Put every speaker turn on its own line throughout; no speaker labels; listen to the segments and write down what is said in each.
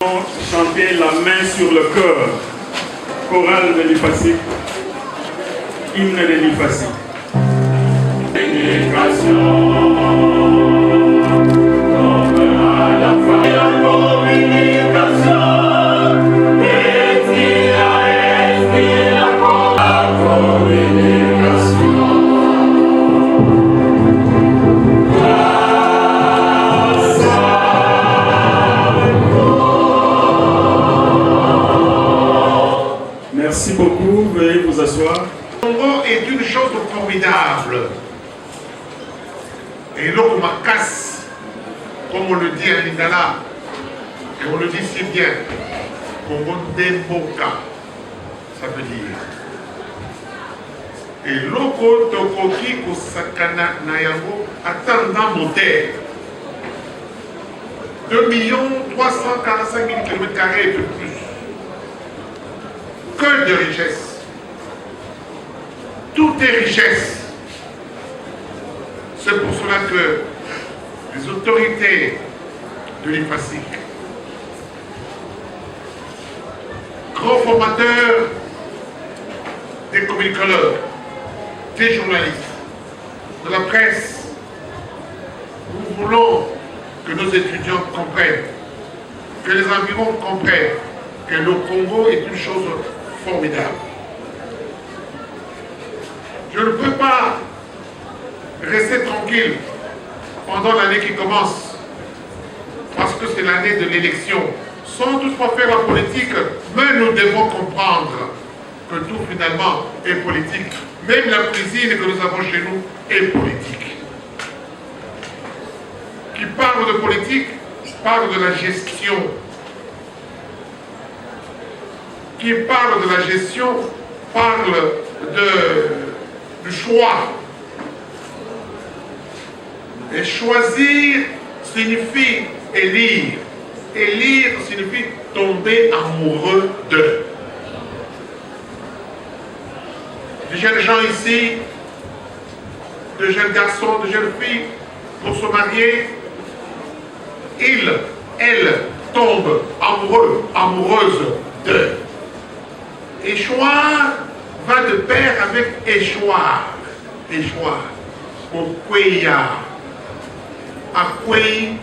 Chanter la main sur le cœur. Chorale de l'Ifassi. Hymne de l'Ifassi. Merci beaucoup, veuillez vous asseoir.
Le Congo est une chose formidable. Et l'eau casse, comme on le dit en lingala, et on le dit si bien, Congo Demboka, ça veut dire. Et l'eau tokoki kosakana nayango attendant moteur. 2 345 000 km² et plus. Que de richesse. Tout est richesse. C'est pour cela que les autorités de l'Ifassi, grands formateurs des communicateurs, des journalistes, de la presse, nous voulons que nos étudiants comprennent, que les environs comprennent que le Congo est une chose formidable. Je ne peux pas rester tranquille pendant l'année qui commence, parce que c'est l'année de l'élection, sans toutefois faire la politique, mais nous devons comprendre que tout finalement est politique. Même la cuisine que nous avons chez nous est politique. Qui parle de politique, parle de la gestion. Qui parle de la gestion, parle du choix. Et choisir signifie élire. Élire signifie tomber amoureux d'eux. De jeunes gens ici, de jeunes garçons, de jeunes filles, pour se marier, elles tombent amoureux, amoureuses d'eux. Échoir va de pair avec échoir. Échoir. Okweya. Akwei.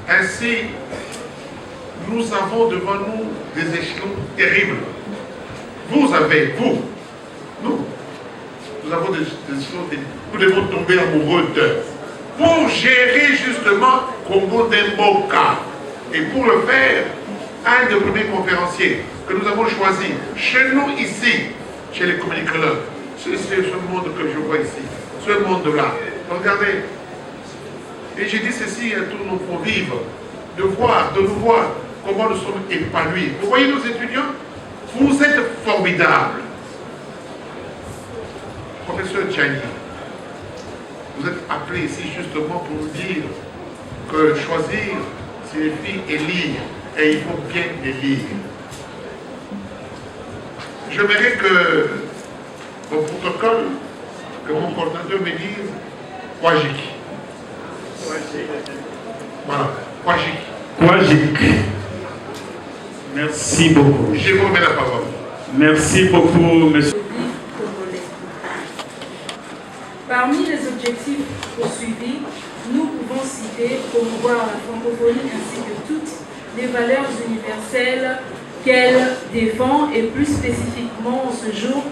Ainsi, nous avons devant nous des échelons terribles. Nous avons des échelons terribles. Nous devons tomber amoureux d'eux. Pour gérer justement Congo Demboka. Et pour le faire, un des premiers conférenciers que nous avons choisi chez nous ici, chez les communicateurs, c'est ce monde que je vois ici, ce monde-là. Regardez. Et j'ai dit ceci à tous nos convives, de nous voir comment nous sommes épanouis. Vous voyez nos étudiants? Vous êtes formidables. Professeur Tchani, vous êtes appelé ici justement pour nous dire que choisir signifie élire. Et il faut bien élire. J'aimerais que au protocole, que mon coordinateur me dise Kwajik. Voilà, Kwajik.
Kwajik. Merci beaucoup.
Je vous remets la parole.
Merci beaucoup, monsieur.
Parmi les objectifs poursuivis, nous pouvons citer promouvoir la francophonie ainsi que toutes les valeurs universelles qu'elle défend et plus spécifiquement en ce jour,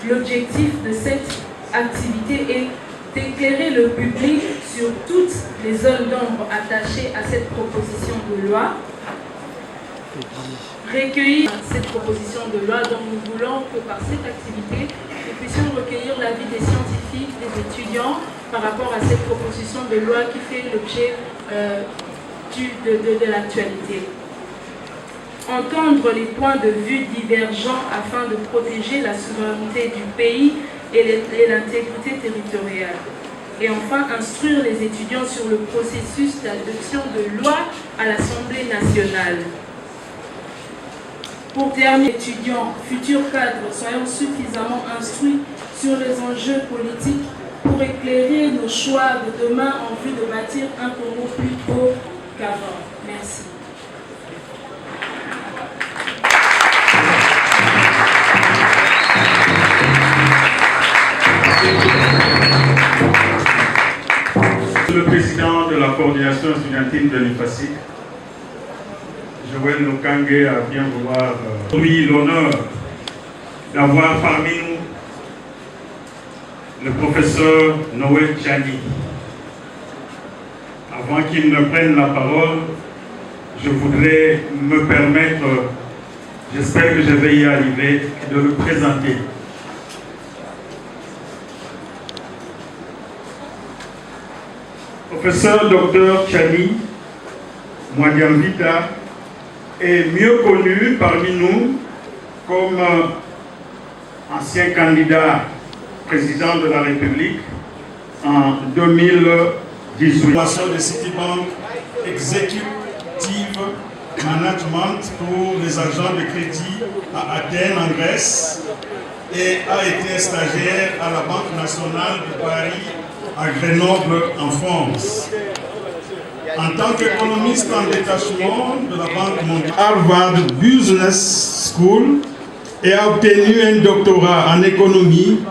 l'objectif de cette activité est d'éclairer le public sur toutes les zones d'ombre attachées à cette proposition de loi, recueillir cette proposition de loi dont nous voulons que par cette activité, nous puissions recueillir l'avis des scientifiques, des étudiants par rapport à cette proposition de loi qui fait l'objet de l'actualité. Entendre les points de vue divergents afin de protéger la souveraineté du pays et l'intégrité territoriale. Et enfin, instruire les étudiants sur le processus d'adoption de loi à l'Assemblée nationale. Pour terminer, étudiants, futurs cadres, soyons suffisamment instruits sur les enjeux politiques pour éclairer nos choix de demain en vue de bâtir un Congo plus beau qu'avant. Merci.
Le président de la coordination estudiantine de l'IFASIC, Joël Nokangé, a bien vouloir lui l'honneur d'avoir parmi nous le professeur Noé Tchani. Avant qu'il ne prenne la parole, je voudrais me permettre, j'espère que je vais y arriver, de le présenter. Professeur Dr Tchani Mwadiamvita est mieux connu parmi nous comme ancien candidat président de la République en 2018.
Formation de Citibank Executive Management pour les agents de crédit à Athènes en Grèce et a été stagiaire à la Banque nationale de Paris à Grenoble en France. En tant qu'économiste en détachement de la Banque mondiale, Harvard Business School, et a obtenu un doctorat en économie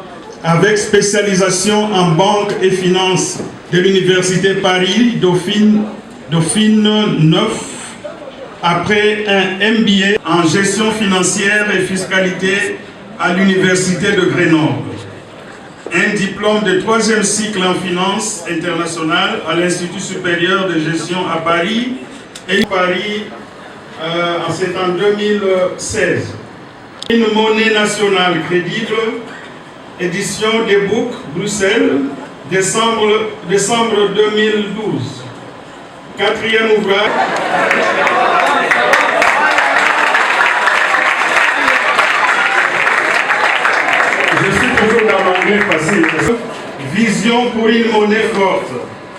avec spécialisation en banque et finance de l'Université Paris Dauphine 9, après un MBA en gestion financière et fiscalité à l'Université de Grenoble. Un diplôme de 3e cycle en finance internationale à l'Institut supérieur de gestion à Paris et Paris en 2016. Une monnaie nationale crédible, édition des Book, Bruxelles, décembre 2012. 4e ouvrage.
Je suis toujours dans l'anglais facile.
Vision pour une monnaie forte,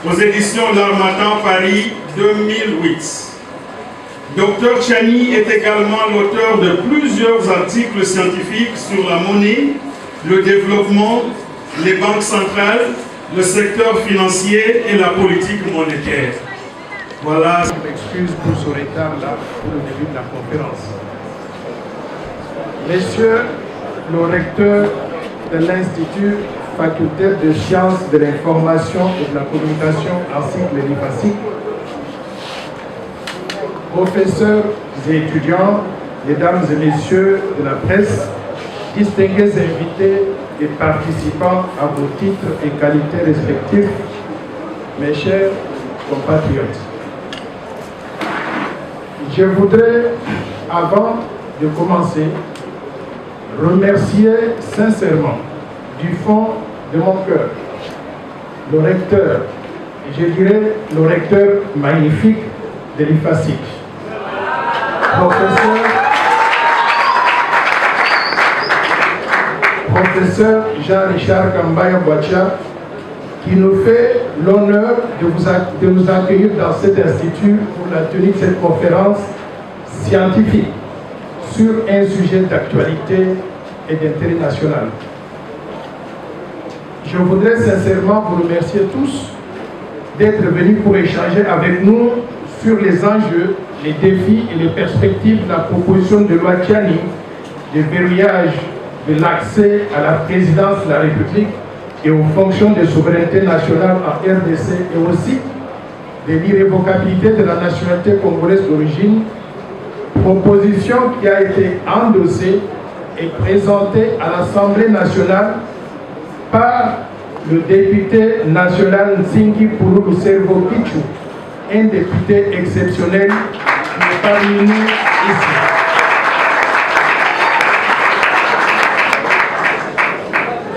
aux éditions L'Harmattan Paris 2008. Dr Tchani est également l'auteur de plusieurs articles scientifiques sur la monnaie, le développement, les banques centrales, le secteur financier et la politique monétaire. Voilà.
Je m'excuse pour ce retard là, pour le début de la conférence. Messieurs le recteur de l'Institut facultaire de sciences de l'information et de la communication ainsi que de l'IFASIC, professeurs et étudiants, mesdames et messieurs de la presse, distingués invités et participants à vos titres et qualités respectifs, mes chers compatriotes. Je voudrais, avant de commencer, remercier sincèrement, du fond de mon cœur, le recteur, et je dirais le recteur magnifique de l'IFASIC, professeur Jean-Richard Kambaya Boacha, qui nous fait l'honneur de nous accueillir dans cet institut pour la tenue de cette conférence scientifique sur un sujet d'actualité et d'intérêt national. Je voudrais sincèrement vous remercier tous d'être venus pour échanger avec nous sur les enjeux, les défis et les perspectives de la proposition de loi Tchani de verrouillage de l'accès à la présidence de la République et aux fonctions de souveraineté nationale en RDC et aussi de l'irrévocabilité de la nationalité congolaise d'origine, proposition qui a été endossée et présentée à l'Assemblée nationale par le député national Nzingi Pululu Servo Kichu, un député exceptionnel qui est parmi nous ici.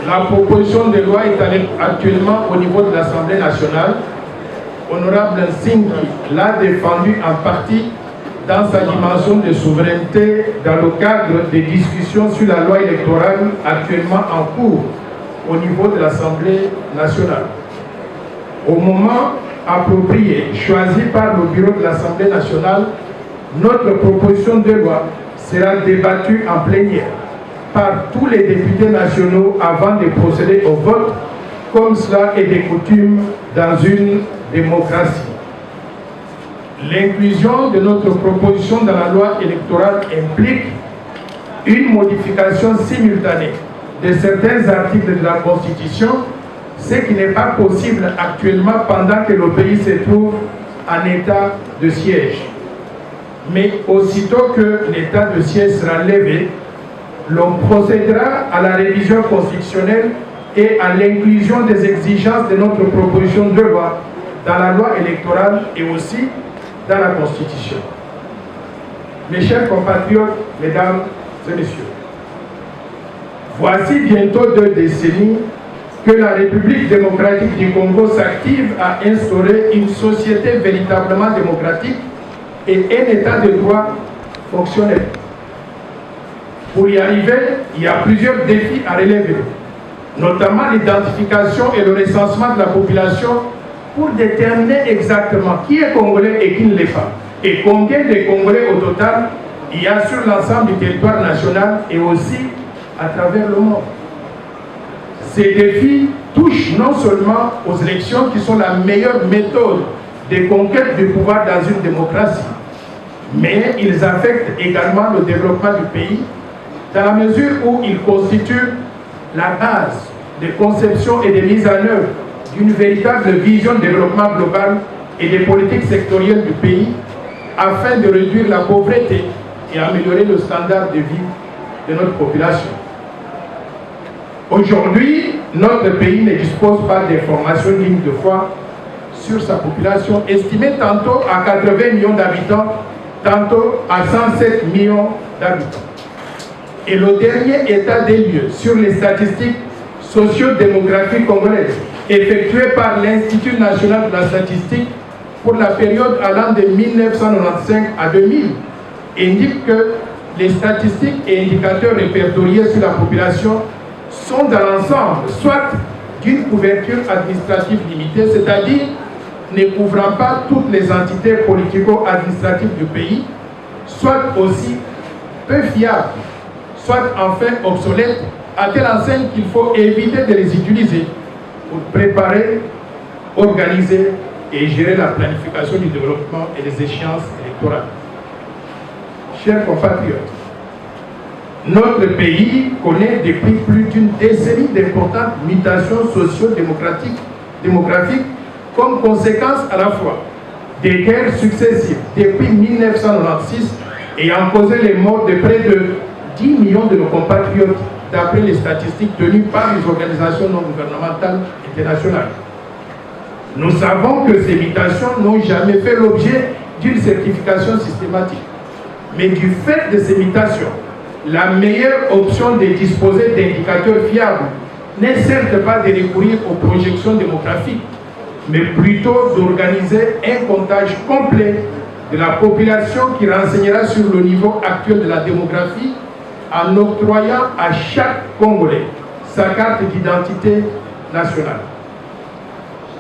La proposition de loi est actuellement au niveau de l'Assemblée nationale. Honorable Nzingi l'a défendu en partie dans sa dimension de souveraineté dans le cadre des discussions sur la loi électorale actuellement en cours au niveau de l'Assemblée nationale. Au moment approprié, choisi par le bureau de l'Assemblée nationale, notre proposition de loi sera débattue en plénière par tous les députés nationaux avant de procéder au vote, comme cela est de coutume dans une démocratie. L'inclusion de notre proposition dans la loi électorale implique une modification simultanée de certains articles de la Constitution, ce qui n'est pas possible actuellement pendant que le pays se trouve en état de siège. Mais aussitôt que l'état de siège sera levé, l'on procédera à la révision constitutionnelle et à l'inclusion des exigences de notre proposition de loi dans la loi électorale et aussi dans la Constitution. Mes chers compatriotes, mesdames et messieurs, voici bientôt 2 décennies que la République démocratique du Congo s'active à instaurer une société véritablement démocratique et un état de droit fonctionnel. Pour y arriver, il y a plusieurs défis à relever, notamment l'identification et le recensement de la population pour déterminer exactement qui est congolais et qui ne l'est pas, et combien de Congolais au total il y a sur l'ensemble du territoire national et aussi à travers le monde. Ces défis touchent non seulement aux élections qui sont la meilleure méthode de conquête du pouvoir dans une démocratie, mais ils affectent également le développement du pays dans la mesure où ils constituent la base de conception et de mise en œuvre d'une véritable vision de développement global et des politiques sectorielles du pays afin de réduire la pauvreté et améliorer le standard de vie de notre population. Aujourd'hui, notre pays ne dispose pas d'informations dignes de foi sur sa population, estimée tantôt à 80 millions d'habitants, tantôt à 107 millions d'habitants. Et le dernier état des lieux sur les statistiques socio-démographiques congolaises, effectué par l'Institut national de la statistique pour la période allant de 1995 à 2000, indique que les statistiques et indicateurs répertoriés sur la population sont dans l'ensemble soit d'une couverture administrative limitée, c'est-à-dire ne couvrant pas toutes les entités politico-administratives du pays, soit aussi peu fiables, soit enfin obsolètes, à telle enseigne qu'il faut éviter de les utiliser pour préparer, organiser et gérer la planification du développement et les échéances électorales. Chers compatriotes, notre pays connaît depuis plus d'une décennie d'importantes mutations socio-démographiques comme conséquence à la fois des guerres successives depuis 1996 ayant causé les morts de près de 10 millions de nos compatriotes d'après les statistiques tenues par les organisations non gouvernementales internationales. Nous savons que ces mutations n'ont jamais fait l'objet d'une certification systématique. Mais du fait de ces mutations, la meilleure option de disposer d'indicateurs fiables n'est certes pas de recourir aux projections démographiques, mais plutôt d'organiser un comptage complet de la population qui renseignera sur le niveau actuel de la démographie en octroyant à chaque Congolais sa carte d'identité nationale.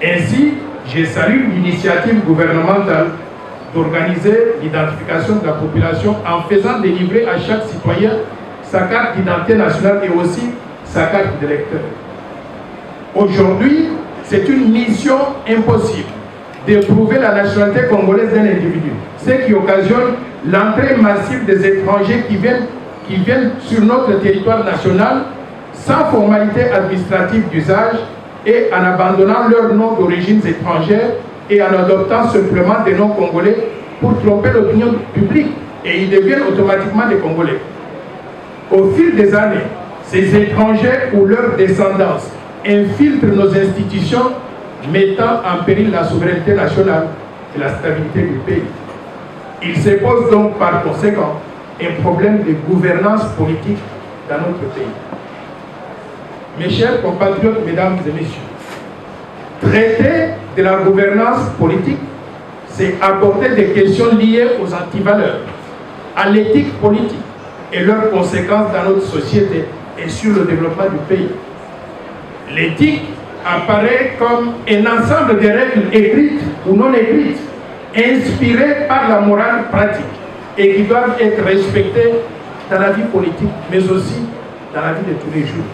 Ainsi, je salue l'initiative gouvernementale d'organiser l'identification de la population en faisant délivrer à chaque citoyen sa carte d'identité nationale et aussi sa carte d'électeur. Aujourd'hui, c'est une mission impossible de prouver la nationalité congolaise d'un individu, ce qui occasionne l'entrée massive des étrangers qui viennent sur notre territoire national sans formalité administrative d'usage et en abandonnant leur nom d'origine étrangère et en adoptant simplement des noms congolais pour tromper l'opinion publique, et ils deviennent automatiquement des Congolais. Au fil des années, ces étrangers ou leurs descendants infiltrent nos institutions, mettant en péril la souveraineté nationale et la stabilité du pays. Il se pose donc par conséquent un problème de gouvernance politique dans notre pays. Mes chers compatriotes, mesdames et messieurs, traiter de la gouvernance politique, c'est aborder des questions liées aux antivaleurs, à l'éthique politique et leurs conséquences dans notre société et sur le développement du pays. L'éthique apparaît comme un ensemble de règles écrites ou non écrites, inspirées par la morale pratique et qui doivent être respectées dans la vie politique, mais aussi dans la vie de tous les jours.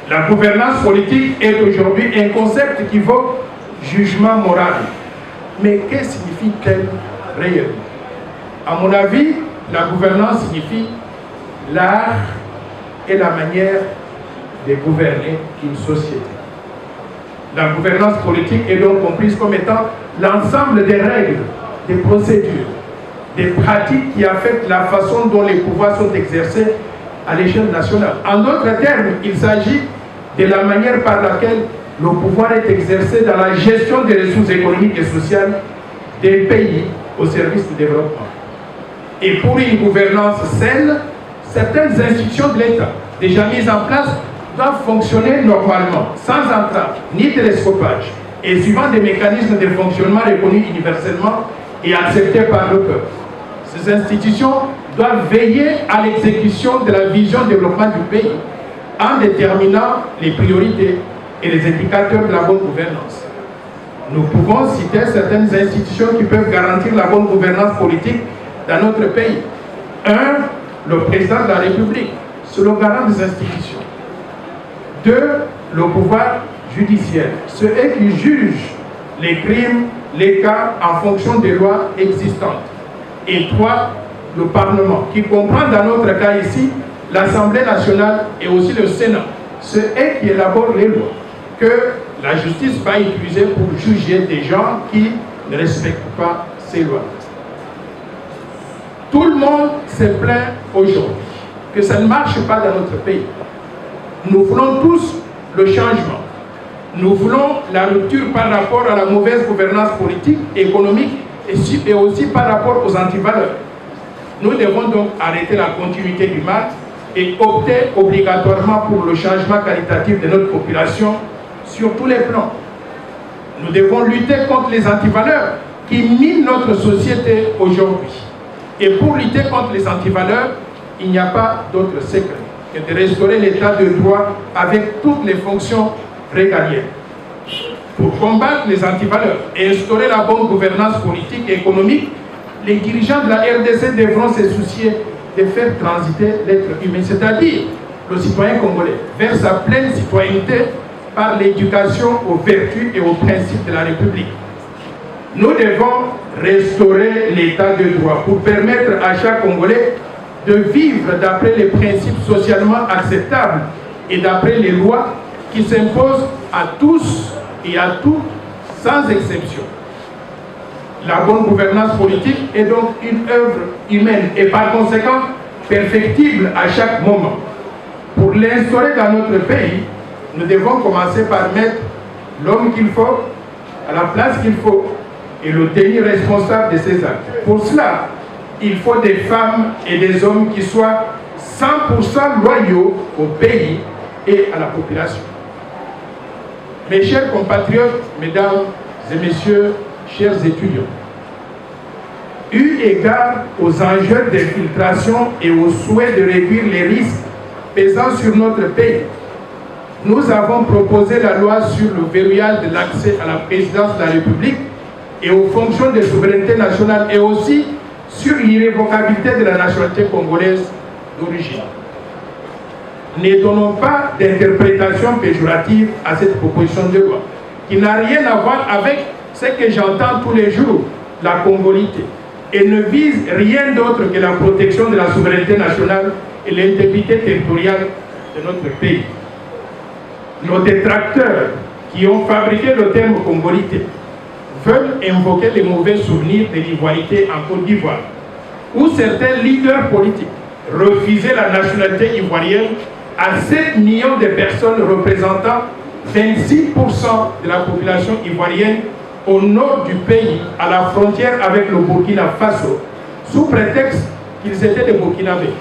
La gouvernance politique est aujourd'hui un concept qui vaut jugement moral. Mais que signifie-t-elle réellement? À mon avis, la gouvernance signifie l'art et la manière de gouverner une société. La gouvernance politique est donc comprise comme étant l'ensemble des règles, des procédures, des pratiques qui affectent la façon dont les pouvoirs sont exercés à l'échelle nationale. En d'autres termes, il s'agit de la manière par laquelle le pouvoir est exercé dans la gestion des ressources économiques et sociales des pays au service du développement. Et pour une gouvernance saine, certaines institutions de l'État, déjà mises en place, doivent fonctionner normalement, sans entrave, ni télescopage, et suivant des mécanismes de fonctionnement reconnus universellement et acceptés par le peuple. Ces institutions doivent veiller à l'exécution de la vision de développement du pays en déterminant les priorités et les indicateurs de la bonne gouvernance. Nous pouvons citer certaines institutions qui peuvent garantir la bonne gouvernance politique dans notre pays. 1. Le président de la République, c'est le garant des institutions. 2. Le pouvoir judiciaire, c'est eux qui jugent les crimes, les cas en fonction des lois existantes. Et 3. Le Parlement, qui comprend dans notre cas ici l'Assemblée nationale et aussi le Sénat. C'est eux qui élaborent les lois que la justice va utiliser pour juger des gens qui ne respectent pas ces lois. Tout le monde se plaint aujourd'hui que ça ne marche pas dans notre pays. Nous voulons tous le changement. Nous voulons la rupture par rapport à la mauvaise gouvernance politique, économique et aussi par rapport aux antivaleurs. Nous devons donc arrêter la continuité du mal et opter obligatoirement pour le changement qualitatif de notre population sur tous les plans. Nous devons lutter contre les antivaleurs qui minent notre société aujourd'hui. Et pour lutter contre les antivaleurs, il n'y a pas d'autre secret que de restaurer l'état de droit avec toutes les fonctions régaliennes. Pour combattre les antivaleurs et instaurer la bonne gouvernance politique et économique, les dirigeants de la RDC devront se soucier de faire transiter l'être humain, c'est-à-dire le citoyen congolais, vers sa pleine citoyenneté par l'éducation aux vertus et aux principes de la République. Nous devons restaurer l'état de droit pour permettre à chaque Congolais de vivre d'après les principes socialement acceptables et d'après les lois qui s'imposent à tous et à toutes sans exception. La bonne gouvernance politique est donc une œuvre humaine et par conséquent perfectible à chaque moment. Pour l'instaurer dans notre pays, nous devons commencer par mettre l'homme qu'il faut à la place qu'il faut et le tenir responsable de ses actes. Pour cela, il faut des femmes et des hommes qui soient 100% loyaux au pays et à la population. Mes chers compatriotes, mesdames et messieurs, chers étudiants, eu égard aux enjeux d'infiltration et au souhait de réduire les risques pesant sur notre pays, nous avons proposé la loi sur le verrouillage de l'accès à la présidence de la République et aux fonctions de souveraineté nationale et aussi sur l'irrévocabilité de la nationalité congolaise d'origine. Ne donnons pas d'interprétation péjorative à cette proposition de loi, qui n'a rien à voir avec ce que j'entends tous les jours, la congolité, et ne vise rien d'autre que la protection de la souveraineté nationale et l'intégrité territoriale de notre pays. Nos détracteurs qui ont fabriqué le terme congolité veulent invoquer les mauvais souvenirs de l'ivoirité en Côte d'Ivoire, où certains leaders politiques refusaient la nationalité ivoirienne à 7 millions de personnes représentant 26% de la population ivoirienne au nord du pays, à la frontière avec le Burkina Faso, sous prétexte qu'ils étaient des Burkinabés.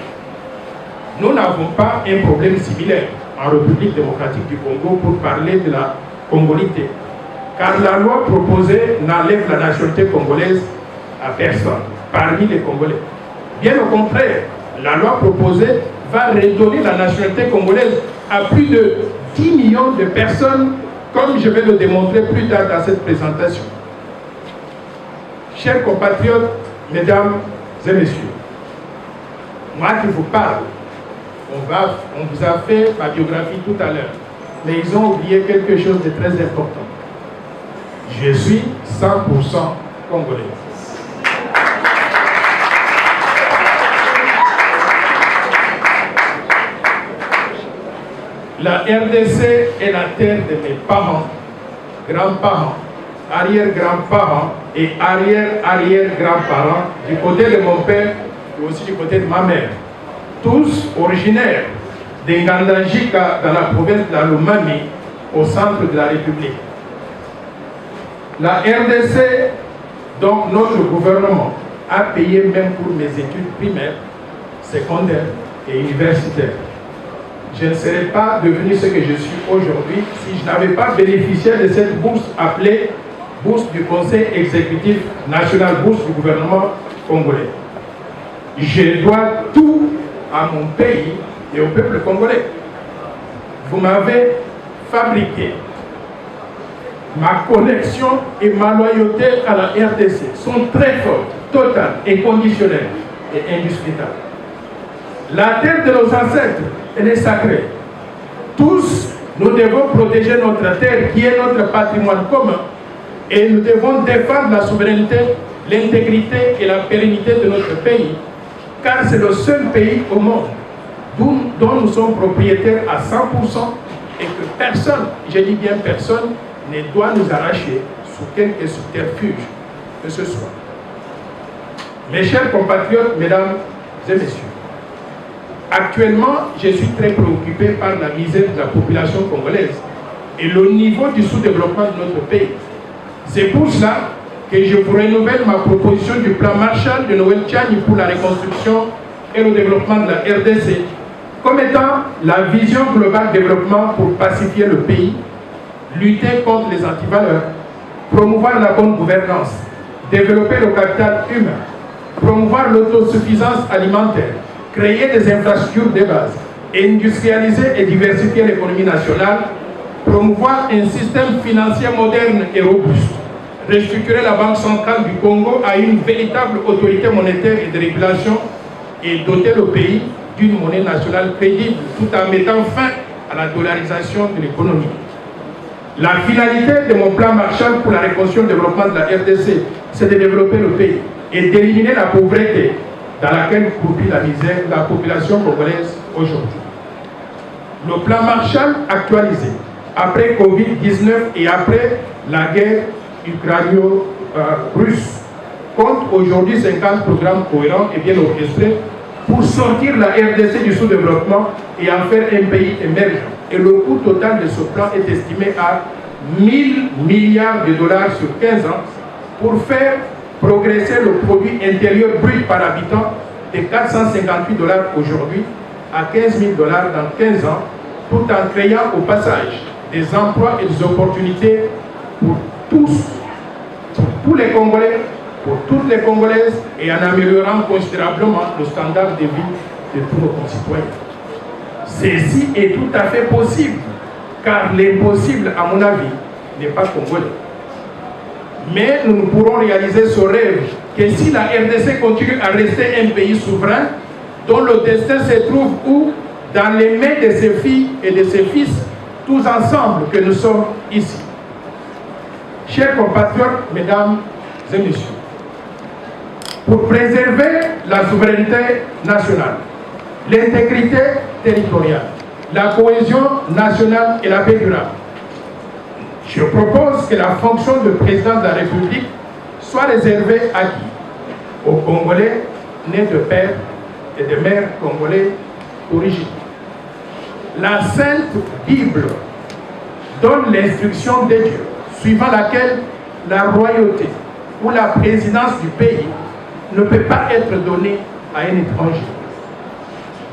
Nous n'avons pas un problème similaire en République démocratique du Congo pour parler de la congolité, car la loi proposée n'enlève la nationalité congolaise à personne parmi les Congolais. Bien au contraire, la loi proposée va redonner la nationalité congolaise à plus de 10 millions de personnes, comme je vais le démontrer plus tard dans cette présentation. Chers compatriotes, mesdames et messieurs, moi qui vous parle, on vous a fait ma biographie tout à l'heure, mais ils ont oublié quelque chose de très important. Je suis 100% congolaise. La RDC est la terre de mes parents, grands-parents, arrière-grands-parents et arrière-arrière-grands-parents du côté de mon père et aussi du côté de ma mère. Tous originaires d'Ngandajika dans la province de la Lomami, au centre de la République. La RDC, donc notre gouvernement, a payé même pour mes études primaires, secondaires et universitaires. Je ne serais pas devenu ce que je suis aujourd'hui si je n'avais pas bénéficié de cette bourse appelée bourse du Conseil exécutif national, bourse du gouvernement congolais. Je dois tout à mon pays et au peuple congolais. Vous m'avez fabriqué. Ma connexion et ma loyauté à la RDC sont très fortes, totales, inconditionnelles et indiscutables. La terre de nos ancêtres, elle est sacrée. Tous, nous devons protéger notre terre qui est notre patrimoine commun et nous devons défendre la souveraineté, l'intégrité et la pérennité de notre pays, car c'est le seul pays au monde dont nous sommes propriétaires à 100% et que personne, je dis bien personne, ne doit nous arracher sous quelque subterfuge que ce soit. Mes chers compatriotes, mesdames et messieurs, actuellement, je suis très préoccupé par la misère de la population congolaise et le niveau du sous-développement de notre pays. C'est pour cela que je vous renouvelle ma proposition du plan Marshall de Noël Tchani pour la reconstruction et le développement de la RDC, comme étant la vision globale de développement pour pacifier le pays, lutter contre les antivaleurs, promouvoir la bonne gouvernance, développer le capital humain, promouvoir l'autosuffisance alimentaire, créer des infrastructures de base, industrialiser et diversifier l'économie nationale, promouvoir un système financier moderne et robuste, restructurer la Banque centrale du Congo à une véritable autorité monétaire et de régulation et doter le pays d'une monnaie nationale crédible tout en mettant fin à la dollarisation de l'économie. La finalité de mon plan Marshall pour la reconstruction et le développement de la RDC, c'est de développer le pays et d'éliminer la pauvreté dans laquelle croupit la misère de la population congolaise aujourd'hui. Le plan Marshall actualisé après Covid-19 et après la guerre ukraino-russe compte aujourd'hui 50 programmes cohérents et bien orchestrés pour sortir la RDC du sous-développement et en faire un pays émergent. Et le coût total de ce plan est estimé à 1 000 milliards de dollars sur 15 ans pour faire progresser le produit intérieur brut par habitant de 458 dollars aujourd'hui à 15 000 dollars dans 15 ans, tout en créant au passage des emplois et des opportunités pour tous les Congolais, pour toutes les Congolaises et en améliorant considérablement le standard de vie de tous nos concitoyens. Ceci est tout à fait possible, car l'impossible, à mon avis, n'est pas congolais. Mais nous ne pourrons réaliser ce rêve que si la RDC continue à rester un pays souverain, dont le destin se trouve où? Dans les mains de ses filles et de ses fils, tous ensemble que nous sommes ici. Chers compatriotes, mesdames et messieurs, pour préserver la souveraineté nationale, l'intégrité territoriale, la cohésion nationale et la paix durable, je propose que la fonction de président de la République soit réservée à qui? Aux Congolais nés de pères et de mères congolais d'origine. La Sainte Bible donne l'instruction de Dieu, suivant laquelle la royauté ou la présidence du pays ne peut pas être donnée à un étranger.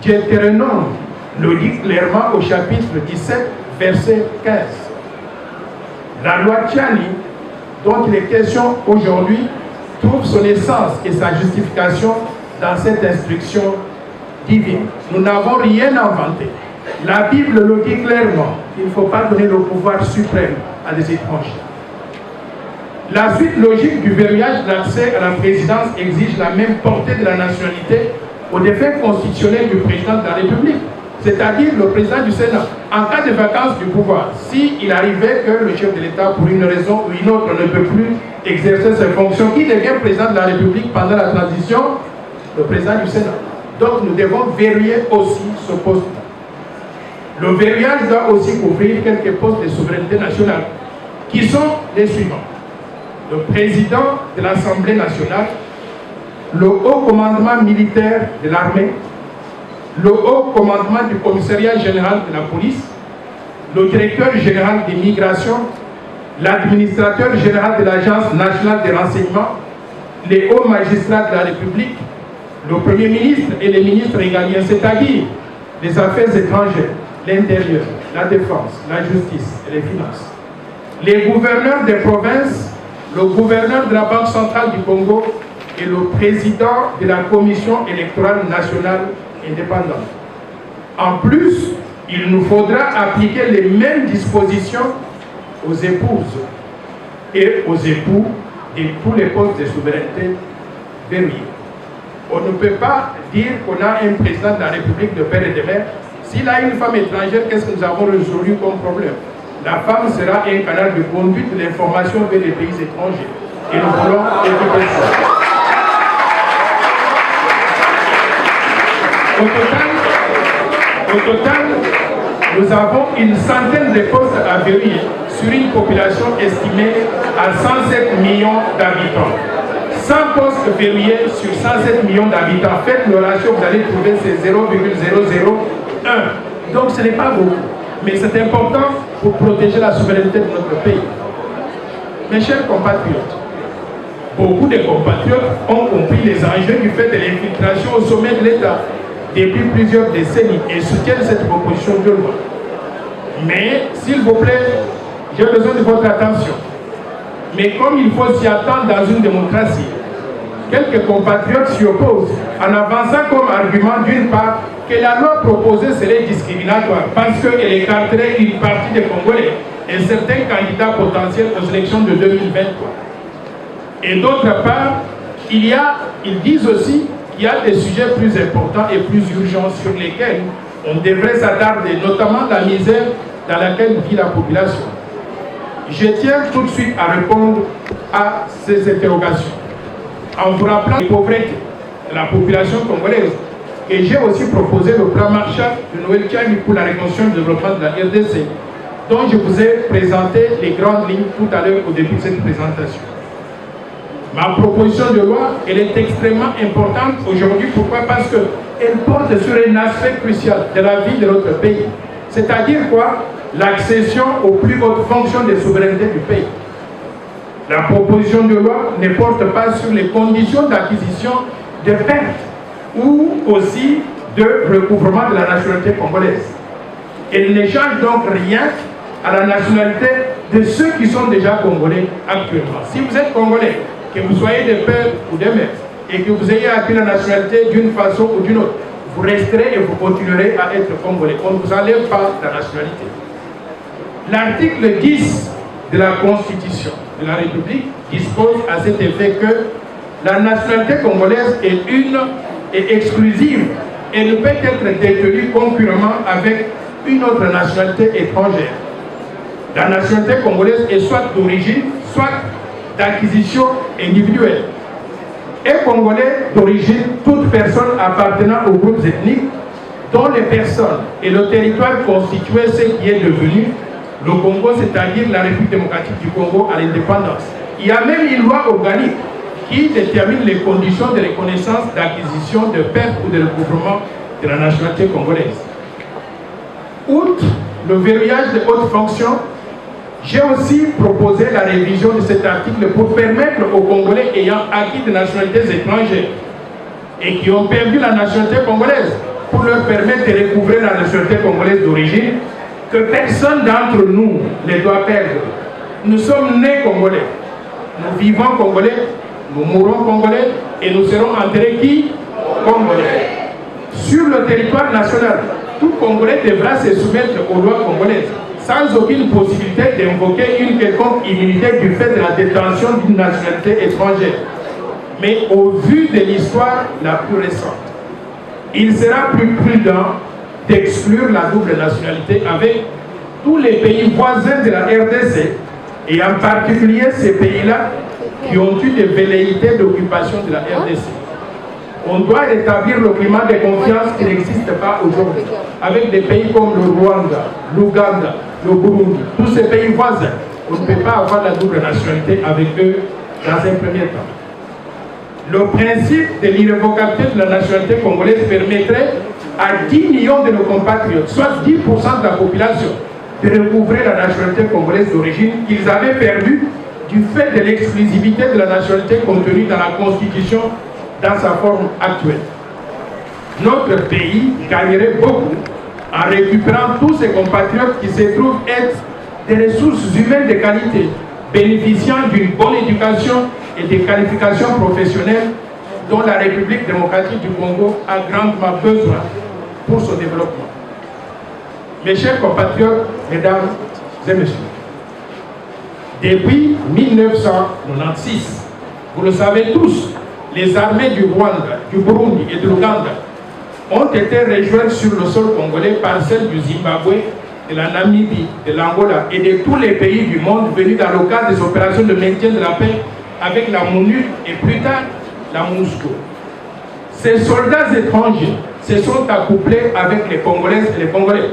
Deutéronome le dit clairement au chapitre 17, verset 15. La loi Tchani, dont il est question aujourd'hui, trouve son essence et sa justification dans cette instruction divine. Nous n'avons rien inventé. La Bible le dit clairement, il ne faut pas donner le pouvoir suprême à des étrangers. La suite logique du verrouillage de l'accès à la présidence exige la même portée de la nationalité aux défauts constitutionnels du président de la République, c'est-à-dire le président du Sénat. En cas de vacance du pouvoir, s'il arrivait que le chef de l'État, pour une raison ou une autre, ne peut plus exercer ses fonctions, qui devient président de la République pendant la transition, le président du Sénat. Donc nous devons verrouiller aussi ce poste. Le verrouillage doit aussi couvrir quelques postes de souveraineté nationale, qui sont les suivants. Le président de l'Assemblée nationale, le haut commandement militaire de l'armée, le haut commandement du commissariat général de la police, le directeur général des migrations, l'administrateur général de l'Agence nationale des renseignements, les hauts magistrats de la République, le Premier ministre et les ministres régaliens, c'est-à-dire les affaires étrangères, l'intérieur, la défense, la justice et les finances. Les gouverneurs des provinces, le gouverneur de la Banque centrale du Congo et le président de la Commission électorale nationale indépendante. En plus, il nous faudra appliquer les mêmes dispositions aux épouses et aux époux de tous les postes de souveraineté verrouillés. On ne peut pas dire qu'on a un président de la République de père et de mère. S'il a une femme étrangère, qu'est-ce que nous avons résolu comme problème? La femme sera un canal de conduite de l'information vers les pays étrangers. Et nous voulons éviter ça. Au total, nous avons une centaine de postes à verrouiller sur une population estimée à 107 millions d'habitants. 100 postes verrouillés sur 107 millions d'habitants. Faites le ratio, vous allez trouver c'est 0,001. Donc ce n'est pas beaucoup. Mais c'est important pour protéger la souveraineté de notre pays. Mes chers compatriotes, beaucoup de compatriotes ont compris les enjeux du fait de l'infiltration au sommet de l'État depuis plusieurs décennies et soutiennent cette proposition de loi. Mais, s'il vous plaît, j'ai besoin de votre attention. Mais comme il faut s'y attendre dans une démocratie, quelques compatriotes s'y opposent en avançant comme argument d'une part que la loi proposée serait discriminatoire parce qu'elle écarterait une partie des Congolais et certains candidats potentiels aux élections de 2023. Et d'autre part, ils disent aussi qu'il y a des sujets plus importants et plus urgents sur lesquels on devrait s'attarder, notamment la misère dans laquelle vit la population. Je tiens tout de suite à répondre à ces interrogations en vous rappelant la pauvreté de la population congolaise. Et j'ai aussi proposé le plan Marshall de Noël Tchani pour la reconstruction et le développement de la RDC, dont je vous ai présenté les grandes lignes tout à l'heure au début de cette présentation. Ma proposition de loi, elle est extrêmement importante aujourd'hui. Pourquoi? Parce qu'elle porte sur un aspect crucial de la vie de notre pays. C'est-à-dire quoi? L'accession aux plus hautes fonctions de souveraineté du pays. La proposition de loi ne porte pas sur les conditions d'acquisition de pertes ou aussi de recouvrement de la nationalité congolaise. Elle ne change donc rien à la nationalité de ceux qui sont déjà congolais actuellement. Si vous êtes congolais, que vous soyez de père ou de mère, et que vous ayez acquis la nationalité d'une façon ou d'une autre, vous resterez et vous continuerez à être congolais. On ne vous enlève pas la nationalité. L'article 10 de la Constitution de la République dispose à cet effet que la nationalité congolaise est une et exclusive et ne peut être détenue concurremment avec une autre nationalité étrangère. La nationalité congolaise est soit d'origine, soit d'acquisition individuelle. Et congolais d'origine, toute personne appartenant aux groupes ethniques dont les personnes et le territoire constituaient ce qui est devenu le Congo, c'est-à-dire la République démocratique du Congo à l'indépendance. Il y a même une loi organique qui détermine les conditions de reconnaissance d'acquisition, de perte ou de recouvrement de la nationalité congolaise. Outre le verrouillage de hautes fonctions, j'ai aussi proposé la révision de cet article pour permettre aux Congolais ayant acquis des nationalités étrangères et qui ont perdu la nationalité congolaise, pour leur permettre de recouvrer la nationalité congolaise d'origine, que personne d'entre nous ne doit perdre. Nous sommes nés Congolais, nous vivons Congolais, nous mourrons Congolais et nous serons enterrés qui? Congolais. Sur le territoire national, tout Congolais devra se soumettre aux lois congolaises, sans aucune possibilité d'invoquer une quelconque immunité du fait de la détention d'une nationalité étrangère. Mais au vu de l'histoire la plus récente, il sera plus prudent d'exclure la double nationalité avec tous les pays voisins de la RDC, et en particulier ces pays-là qui ont eu des velléités d'occupation de la RDC. On doit rétablir le climat de confiance qui n'existe pas aujourd'hui, avec des pays comme le Rwanda, l'Ouganda, le Burundi, tous ces pays voisins. On ne peut pas avoir la double nationalité avec eux dans un premier temps. Le principe de l'irrévocabilité de la nationalité congolaise permettrait à 10 millions de nos compatriotes, soit 10% de la population, de recouvrer la nationalité congolaise d'origine qu'ils avaient perdue du fait de l'exclusivité de la nationalité contenue dans la Constitution dans sa forme actuelle. Notre pays gagnerait beaucoup en récupérant tous ces compatriotes qui se trouvent être des ressources humaines de qualité, bénéficiant d'une bonne éducation et des qualifications professionnelles dont la République démocratique du Congo a grandement besoin pour son développement. Mes chers compatriotes, mesdames et messieurs, depuis 1996, vous le savez tous, les armées du Rwanda, du Burundi et de l'Ouganda ont été rejointes sur le sol congolais par celles du Zimbabwe, de la Namibie, de l'Angola et de tous les pays du monde venus dans le cadre des opérations de maintien de la paix avec la MONUC et plus tard la MONUSCO. Ces soldats étrangers se sont accouplés avec les Congolaises et les Congolais,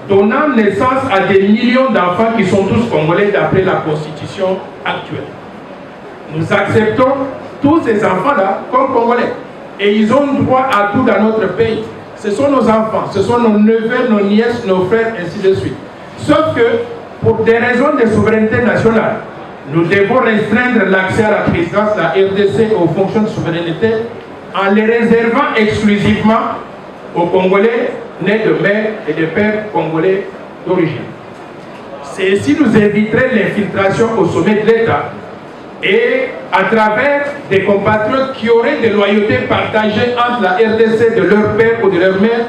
donnant naissance à des millions d'enfants qui sont tous Congolais d'après la Constitution actuelle. Nous acceptons tous ces enfants-là comme Congolais et ils ont droit à tout dans notre pays. Ce sont nos enfants, ce sont nos neveux, nos nièces, nos frères, ainsi de suite. Sauf que, pour des raisons de souveraineté nationale, nous devons restreindre l'accès à la présidence de la RDC et aux fonctions de souveraineté en les réservant exclusivement aux Congolais nés de mères et de pères congolais d'origine. Ceci nous éviterait l'infiltration au sommet de l'État et à travers des compatriotes qui auraient des loyautés partagées entre la RDC de leur père ou de leur mère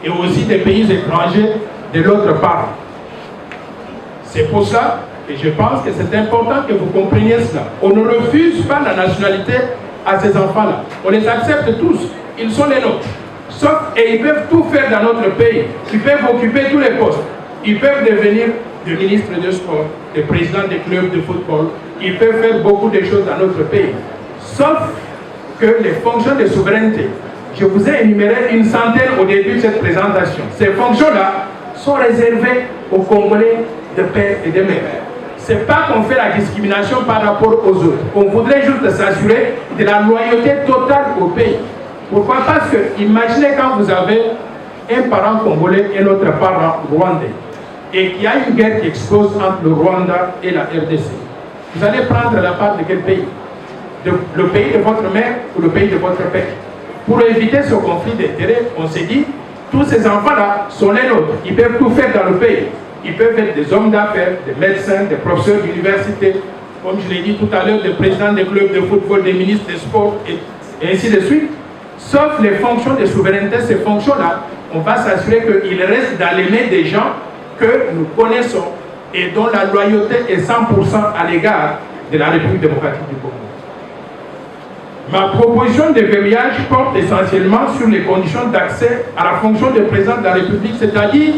et aussi des pays étrangers de l'autre part. C'est pour ça que je pense que c'est important que vous compreniez cela. On ne refuse pas la nationalité à ces enfants-là. On les accepte tous. Ils sont les nôtres. Sauf, et ils peuvent tout faire dans notre pays. Ils peuvent occuper tous les postes. Ils peuvent devenir des ministres de sport, des présidents des clubs de football. Ils peuvent faire beaucoup de choses dans notre pays. Sauf que les fonctions de souveraineté, je vous ai énuméré une centaine au début de cette présentation. Ces fonctions-là sont réservées aux Congolais de père et de mère. Ce n'est pas qu'on fait la discrimination par rapport aux autres. On voudrait juste s'assurer de la loyauté totale au pays. Pourquoi? Parce que, imaginez quand vous avez un parent congolais et notre parent rwandais, et qu'il y a une guerre qui explose entre le Rwanda et la RDC. Vous allez prendre la part de quel pays? Le pays de votre mère ou le pays de votre père? Pour éviter ce conflit d'intérêts, on s'est dit, tous ces enfants-là sont les nôtres. Ils peuvent tout faire dans le pays. Ils peuvent être des hommes d'affaires, des médecins, des professeurs d'université, comme je l'ai dit tout à l'heure, des présidents des clubs de football, des ministres des sports, et ainsi de suite. Sauf les fonctions de souveraineté, ces fonctions-là, on va s'assurer qu'ils restent dans les mains des gens que nous connaissons et dont la loyauté est 100% à l'égard de la République démocratique du Congo. Ma proposition de verrouillage porte essentiellement sur les conditions d'accès à la fonction de président de la République, c'est-à-dire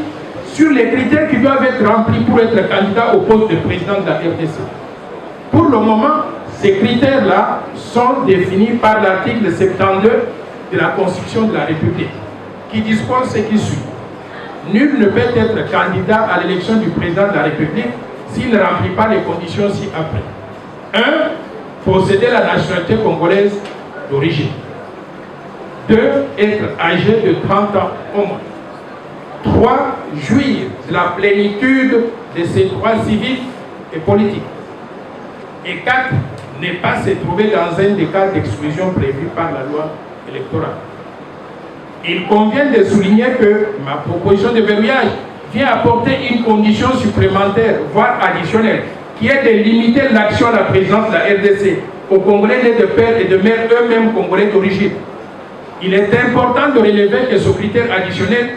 sur les critères qui doivent être remplis pour être candidat au poste de président de la RDC. Pour le moment, ces critères-là sont définis par l'article 72 de la Constitution de la République, qui dispose ce qui suit. Nul ne peut être candidat à l'élection du président de la République s'il ne remplit pas les conditions ci-après. 1. Posséder la nationalité congolaise d'origine. 2. Être âgé de 30 ans au moins. 3. Jouir de la plénitude de ses droits civiques et politiques. Et 4. Ne pas se trouver dans un des cas d'exclusion prévus par la loi électorale. Il convient de souligner que ma proposition de verrouillage vient apporter une condition supplémentaire, voire additionnelle, qui est de limiter l'action à la présidence de la RDC aux Congolais nés de père et de mère eux-mêmes Congolais d'origine. Il est important de relever que ce critère additionnel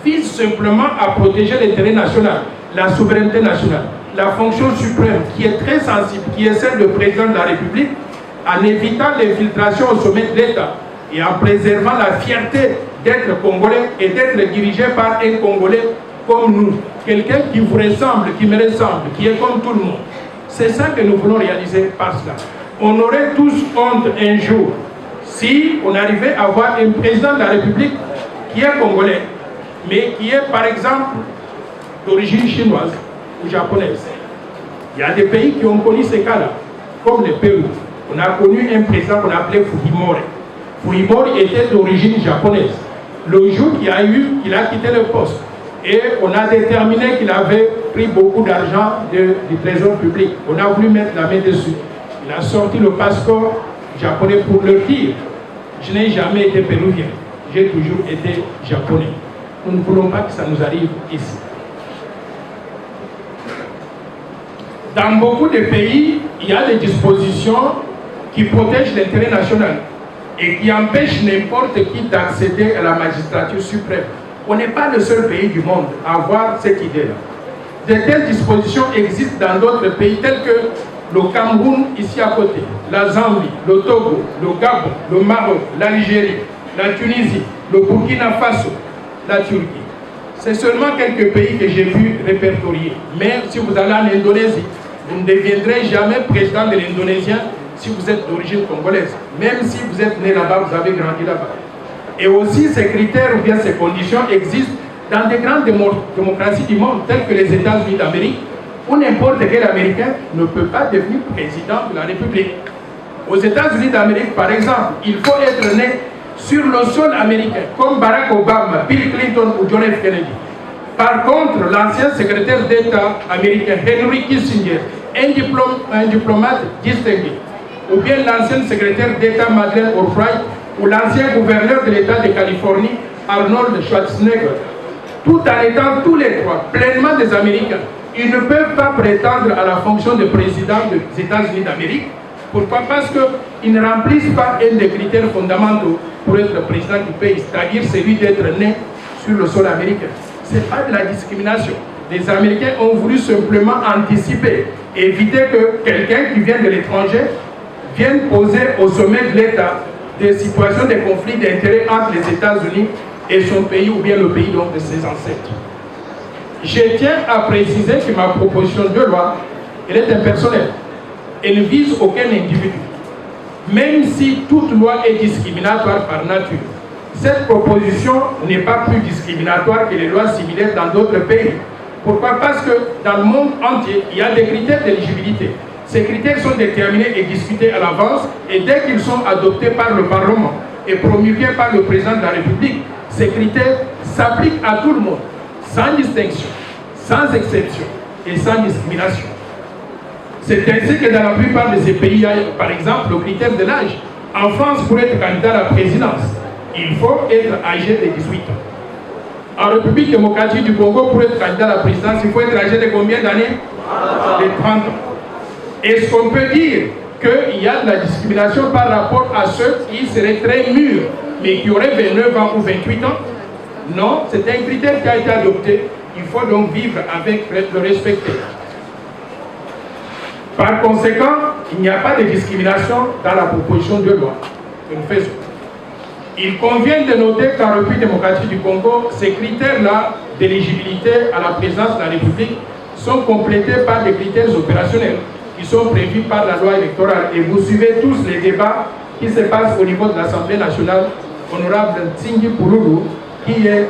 vise simplement à protéger l'intérêt national, la souveraineté nationale, la fonction suprême qui est très sensible, qui est celle de président de la République, en évitant l'infiltration au sommet de l'État et en préservant la fierté d'être Congolais et d'être dirigé par un Congolais comme nous, quelqu'un qui vous ressemble, qui me ressemble, qui est comme tout le monde. C'est ça que nous voulons réaliser par cela. On aurait tous honte un jour si on arrivait à avoir un président de la République qui est congolais, mais qui est par exemple d'origine chinoise ou japonaise. Il y a des pays qui ont connu ces cas-là, comme le Pérou. On a connu un président qu'on appelait Fujimori. Fujimori était d'origine japonaise. Le jour qu'il a quitté le poste, et on a déterminé qu'il avait pris beaucoup d'argent du trésor public. On a voulu mettre la main dessus. Il a sorti le passeport japonais pour leur dire « Je n'ai jamais été péruvien, j'ai toujours été japonais. Nous ne voulons pas que ça nous arrive ici. » Dans beaucoup de pays, il y a des dispositions qui protègent l'intérêt national et qui empêchent n'importe qui d'accéder à la magistrature suprême. On n'est pas le seul pays du monde à avoir cette idée-là. De telles dispositions existent dans d'autres pays tels que le Cameroun, ici à côté, la Zambie, le Togo, le Gabon, le Maroc, l'Algérie, la Tunisie, le Burkina Faso, la Turquie. C'est seulement quelques pays que j'ai pu répertorier. Mais si vous allez en Indonésie, vous ne deviendrez jamais président de l'Indonésien si vous êtes d'origine congolaise. Même si vous êtes né là-bas, vous avez grandi là-bas. Et aussi, ces critères ou bien ces conditions existent dans des grandes démocraties du monde, telles que les États-Unis d'Amérique, où n'importe quel Américain ne peut pas devenir président de la République. Aux États-Unis d'Amérique, par exemple, il faut être né sur le sol américain, comme Barack Obama, Bill Clinton ou John F. Kennedy. Par contre, l'ancien secrétaire d'État américain Henry Kissinger, un diplomate distingué, ou bien l'ancien secrétaire d'État Madeleine Albright, ou l'ancien gouverneur de l'État de Californie, Arnold Schwarzenegger, tout en étant tous les trois pleinement des Américains, ils ne peuvent pas prétendre à la fonction de président des États-Unis d'Amérique. Pourquoi? Parce qu'ils ne remplissent pas un des critères fondamentaux pour être président du pays, c'est-à-dire celui d'être né sur le sol américain. Ce n'est pas de la discrimination. Les Américains ont voulu simplement anticiper, éviter que quelqu'un qui vient de l'étranger vienne poser au sommet de l'État des situations de conflit d'intérêts entre les États-Unis et son pays, ou bien le pays donc de ses ancêtres. Je tiens à préciser que ma proposition de loi, elle est impersonnelle. Elle ne vise aucun individu. Même si toute loi est discriminatoire par nature, cette proposition n'est pas plus discriminatoire que les lois similaires dans d'autres pays. Pourquoi? Parce que dans le monde entier, il y a des critères d'éligibilité. Ces critères sont déterminés et discutés à l'avance, et dès qu'ils sont adoptés par le Parlement et promulgués par le président de la République, ces critères s'appliquent à tout le monde, sans distinction, sans exception et sans discrimination. C'est ainsi que dans la plupart de ces pays, il y a par exemple le critère de l'âge. En France, pour être candidat à la présidence, il faut être âgé de 18 ans. En République démocratique du Congo, pour être candidat à la présidence, il faut être âgé de combien d'années? De 30 ans. Est-ce qu'on peut dire qu'il y a de la discrimination par rapport à ceux qui seraient très mûrs, mais qui auraient 29 ans ou 28 ans? Non, c'est un critère qui a été adopté. Il faut donc vivre avec, le respecter. Par conséquent, il n'y a pas de discrimination dans la proposition de loi que nous faisons. Il convient de noter qu'en République démocratique du Congo, ces critères-là d'éligibilité à la présidence de la République sont complétés par des critères opérationnels qui sont prévus par la loi électorale. Et vous suivez tous les débats qui se passent au niveau de l'Assemblée nationale. Honorable Tsingi Pouloulou, qui est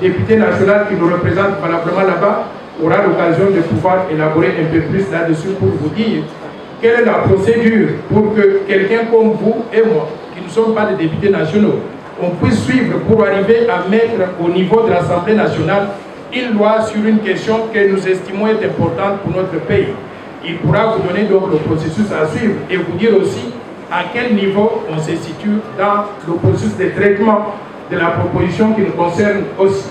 député national, qui nous représente valablement là-bas, aura l'occasion de pouvoir élaborer un peu plus là-dessus pour vous dire quelle est la procédure pour que quelqu'un comme vous et moi, qui ne sommes pas des députés nationaux, on puisse suivre pour arriver à mettre au niveau de l'Assemblée nationale une loi sur une question que nous estimons être importante pour notre pays. Il pourra vous donner donc le processus à suivre et vous dire aussi à quel niveau on se situe dans le processus de traitement de la proposition qui nous concerne aussi.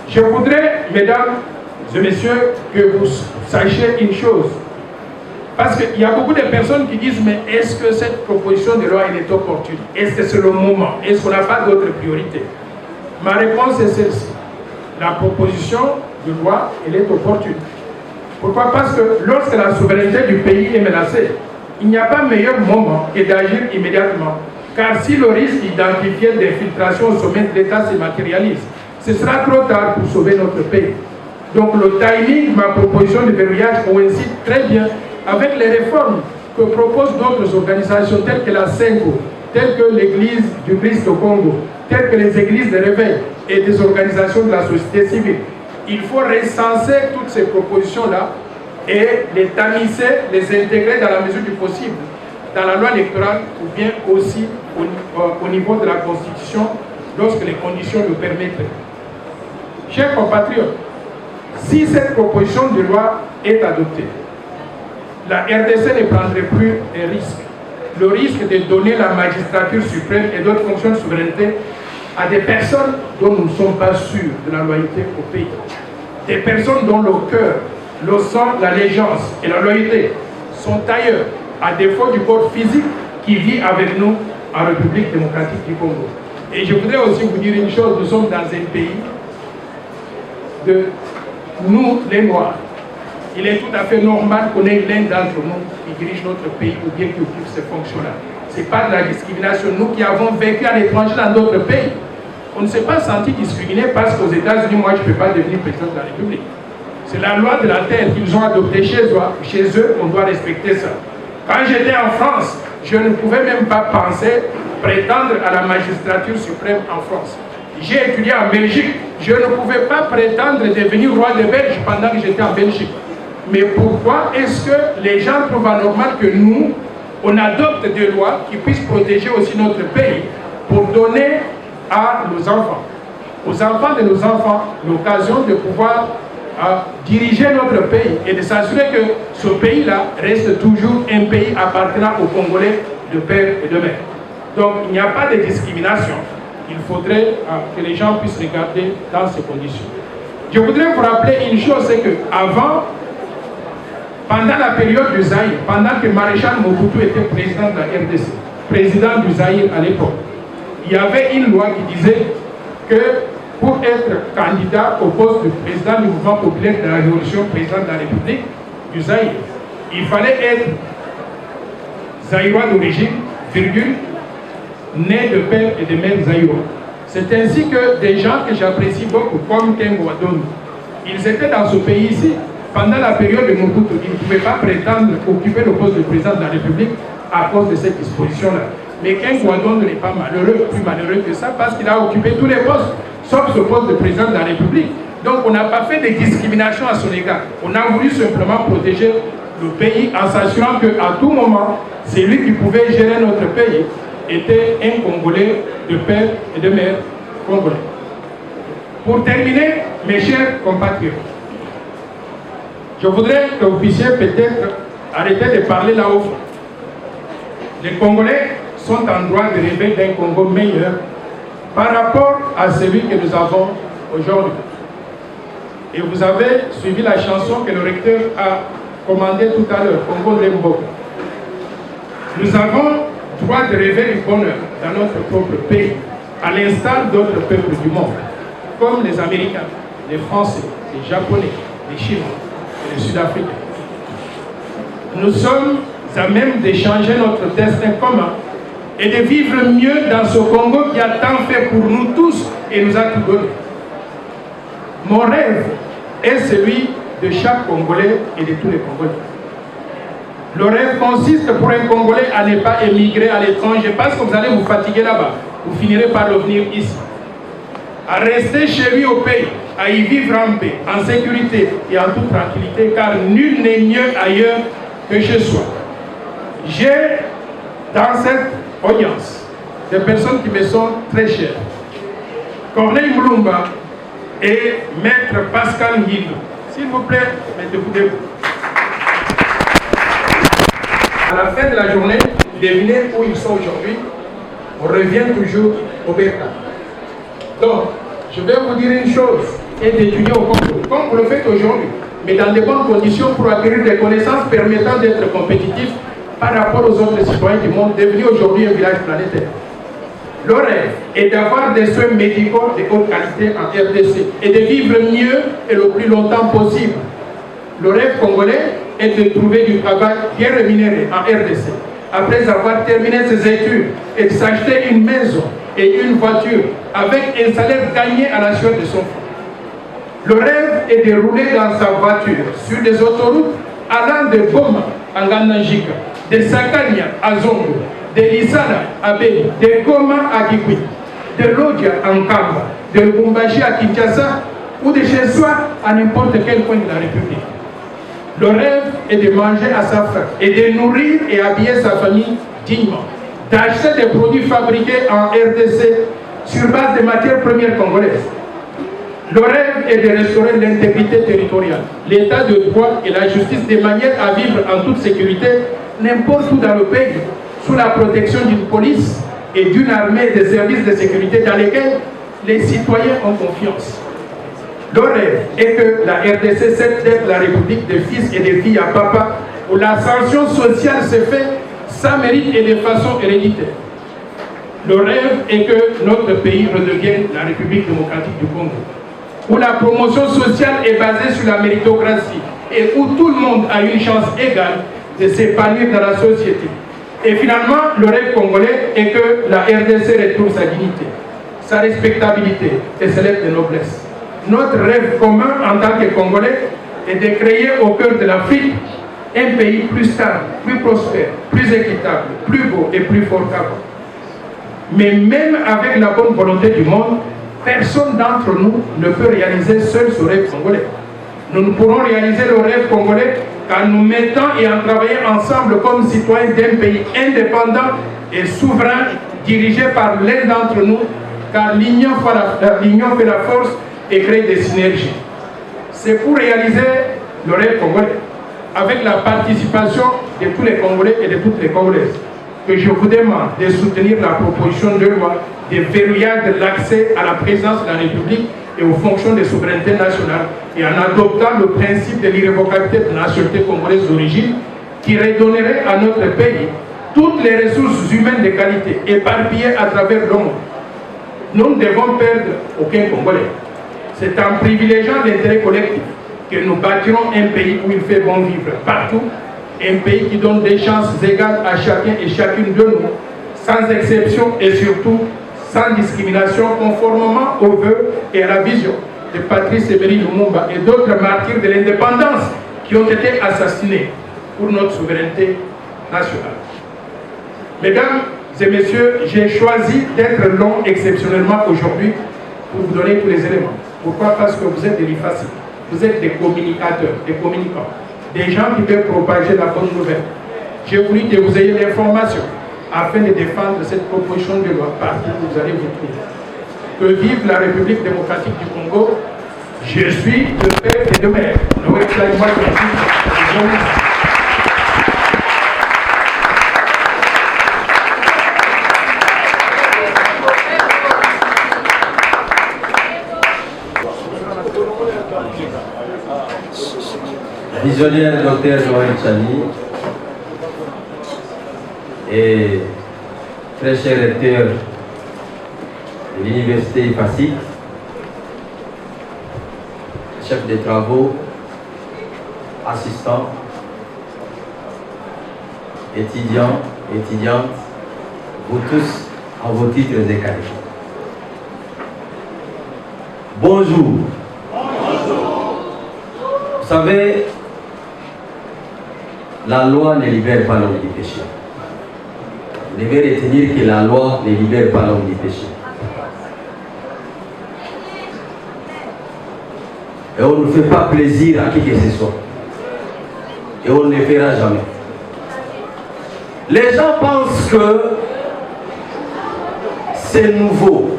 Je voudrais, mesdames et messieurs, que vous sachiez une chose. Parce qu'il y a beaucoup de personnes qui disent, mais est-ce que cette proposition de loi elle est opportune? Est-ce que c'est le moment? Est-ce qu'on n'a pas d'autres priorités? Ma réponse est celle-ci. La proposition de loi, elle est opportune. Pourquoi? Parce que lorsque la souveraineté du pays est menacée, il n'y a pas meilleur moment que d'agir immédiatement. Car si le risque identifié d'infiltration au sommet de l'État se matérialise, ce sera trop tard pour sauver notre pays. Donc le timing de ma proposition de verrouillage coïncide très bien avec les réformes que proposent d'autres organisations telles que la CENCO, telles que l'Église du Christ au Congo, telles que les églises de réveil et des organisations de la société civile. Il faut recenser toutes ces propositions-là et les tamiser, les intégrer dans la mesure du possible dans la loi électorale ou bien aussi au niveau de la Constitution lorsque les conditions le permettraient. Chers compatriotes, si cette proposition de loi est adoptée, la RDC ne prendrait plus un risque. Le risque de donner la magistrature suprême et d'autres fonctions de souveraineté à des personnes dont nous ne sommes pas sûrs de la loyauté au pays. Des personnes dont le cœur, le sang, l'allégeance et la loyauté sont ailleurs, à défaut du corps physique qui vit avec nous en République démocratique du Congo. Et je voudrais aussi vous dire une chose, nous sommes dans un pays de nous, les Noirs. Il est tout à fait normal qu'on ait l'un d'entre nous qui dirige notre pays ou bien qui occupe ces fonctions-là. Ce n'est pas de la discrimination. Nous qui avons vécu à l'étranger dans d'autres pays, on ne s'est pas senti discriminé parce qu'aux États-Unis, moi, je ne peux pas devenir président de la République. C'est la loi de la terre qu'ils ont adoptée chez eux, on doit respecter ça. Quand j'étais en France, je ne pouvais même pas penser prétendre à la magistrature suprême en France. J'ai étudié en Belgique, je ne pouvais pas prétendre devenir roi de Belge pendant que j'étais en Belgique. Mais pourquoi est-ce que les gens trouvent anormal que nous, on adopte des lois qui puissent protéger aussi notre pays pour donner à nos enfants, aux enfants de nos enfants, l'occasion de pouvoir diriger notre pays et de s'assurer que ce pays-là reste toujours un pays appartenant aux Congolais de père et de mère. Donc il n'y a pas de discrimination. Il faudrait que les gens puissent regarder dans ces conditions. Je voudrais vous rappeler une chose, c'est qu'avant, pendant la période du Zaïre, pendant que Maréchal Mobutu était président de la RDC, président du Zaïre à l'époque, il y avait une loi qui disait que pour être candidat au poste de président du mouvement populaire de la Révolution, président de la République du Zaïre, il fallait être zaïrois d'origine, virgule, né de père et de mère zaïrois. C'est ainsi que des gens que j'apprécie beaucoup, comme Kengo Adon, ils étaient dans ce pays ici. Pendant la période de Mobutu, ils ne pouvaient pas prétendre occuper le poste de président de la République à cause de cette disposition-là. Mais Kengo Adon n'est pas malheureux, plus malheureux que ça, parce qu'il a occupé tous les postes, sauf ce poste de président de la République. Donc on n'a pas fait de discrimination à son égard. On a voulu simplement protéger le pays en s'assurant qu'à tout moment, c'est lui qui pouvait gérer notre pays était un Congolais de père et de mère congolais. Pour terminer, mes chers compatriotes, je voudrais que vous puissiez peut-être arrêter de parler là-haut. Les Congolais sont en droit de rêver d'un Congo meilleur par rapport à celui que nous avons aujourd'hui. Et vous avez suivi la chanson que le recteur a commandée tout à l'heure, Congo Lembo. Nous avons droit de rêver du bonheur dans notre propre pays, à l'instar d'autres peuples du monde, comme les Américains, les Français, les Japonais, les Chinois et les Sud-Africains. Nous sommes à même d'échanger notre destin commun et de vivre mieux dans ce Congo qui a tant fait pour nous tous et nous a tout donné. Mon rêve est celui de chaque Congolais et de tous les Congolais. Le rêve consiste pour un Congolais à ne pas émigrer à l'étranger parce que vous allez vous fatiguer là-bas. Vous finirez par revenir ici. À rester chez lui au pays, à y vivre en paix, en sécurité et en toute tranquillité, car nul n'est mieux ailleurs que chez soi. J'ai dans cette audience des personnes qui me sont très chères. Corneille Moulumba et Maître Pascal Guido. S'il vous plaît, mettez-vous debout. À la fin de la journée, devinez où ils sont aujourd'hui. On revient toujours au Berka. Donc, je vais vous dire une chose, et d'étudier au Congo, comme vous le faites aujourd'hui, mais dans de bonnes conditions pour acquérir des connaissances permettant d'être compétitif par rapport aux autres citoyens du monde, devenu aujourd'hui un village planétaire. Le rêve est d'avoir des soins médicaux de haute qualité en RDC et de vivre mieux et le plus longtemps possible. Le rêve congolais est de trouver du travail bien rémunéré en RDC, après avoir terminé ses études et de s'acheter une maison et une voiture avec un salaire gagné à la sueur de son front. Le rêve est de rouler dans sa voiture sur des autoroutes allant de Goma à Nganajika, de Sakania à Zongo, de Lissala à Beni, de Goma à Kikwi, de Lodja à Nkamba, de Lubumbashi à Kinshasa ou de chez soi à n'importe quel coin de la République. Le rêve est de manger à sa faim et de nourrir et habiller sa famille dignement, d'acheter des produits fabriqués en RDC sur base de matières premières congolaises. Le rêve est de restaurer l'intégrité territoriale, l'état de droit et la justice de manière à vivre en toute sécurité n'importe où dans le pays, sous la protection d'une police et d'une armée de services de sécurité dans lesquels les citoyens ont confiance. Le rêve est que la RDC cesse d'être la république des fils et des filles à papa, où l'ascension sociale se fait sans mérite et de façon héréditaire. Le rêve est que notre pays redevienne la République démocratique du Congo, où la promotion sociale est basée sur la méritocratie et où tout le monde a une chance égale de s'épanouir dans la société. Et finalement, le rêve congolais est que la RDC retrouve sa dignité, sa respectabilité et ses lettres de noblesse. Notre rêve commun en tant que Congolais est de créer au cœur de l'Afrique un pays plus stable, plus prospère, plus équitable, plus beau et plus fort qu'avant. Mais même avec la bonne volonté du monde, personne d'entre nous ne peut réaliser seul ce rêve congolais. Nous ne pourrons réaliser le rêve congolais qu'en nous mettant et en travaillant ensemble comme citoyens d'un pays indépendant et souverain, dirigé par l'un d'entre nous, car l'union fait la force et crée des synergies. C'est pour réaliser le rêve congolais, avec la participation de tous les Congolais et de toutes les Congolaises, que je vous demande de soutenir la proposition de loi de verrouillage de l'accès à la présidence de la République et aux fonctions de souveraineté nationale, et en adoptant le principe de l'irrévocabilité de la nationalité congolaise d'origine, qui redonnerait à notre pays toutes les ressources humaines de qualité éparpillées à travers le monde. Nous ne devons perdre aucun Congolais. C'est en privilégiant l'intérêt collectif que nous bâtirons un pays où il fait bon vivre partout, un pays qui donne des chances égales à chacun et chacune de nous, sans exception et surtout sans discrimination, conformément aux vœux et à la vision de Patrice Emery Lumumba et d'autres martyrs de l'indépendance qui ont été assassinés pour notre souveraineté nationale. Mesdames et messieurs, j'ai choisi d'être long exceptionnellement aujourd'hui pour vous donner tous les éléments. Pourquoi? Parce que vous êtes des l'IFACI, vous êtes des communicateurs, des communicants, des gens qui peuvent propager la bonne nouvelle. J'ai voulu que vous ayez l'information afin de défendre cette proposition de loi partout où vous allez vous trouver. Que vive la République démocratique du Congo. Je suis de père et de mère.
Visionnaire Dr Noël Tchani et très cher recteur de l'université IFACI, chef des travaux, assistant, étudiants, étudiantes, vous tous en vos titres et qualités. Bonjour. Vous savez, la loi ne libère pas l'homme du péché. Vous devez retenir que la loi ne libère pas l'homme du péché. Et on ne fait pas plaisir à qui que ce soit. Et on ne le fera jamais. Les gens pensent que c'est nouveau.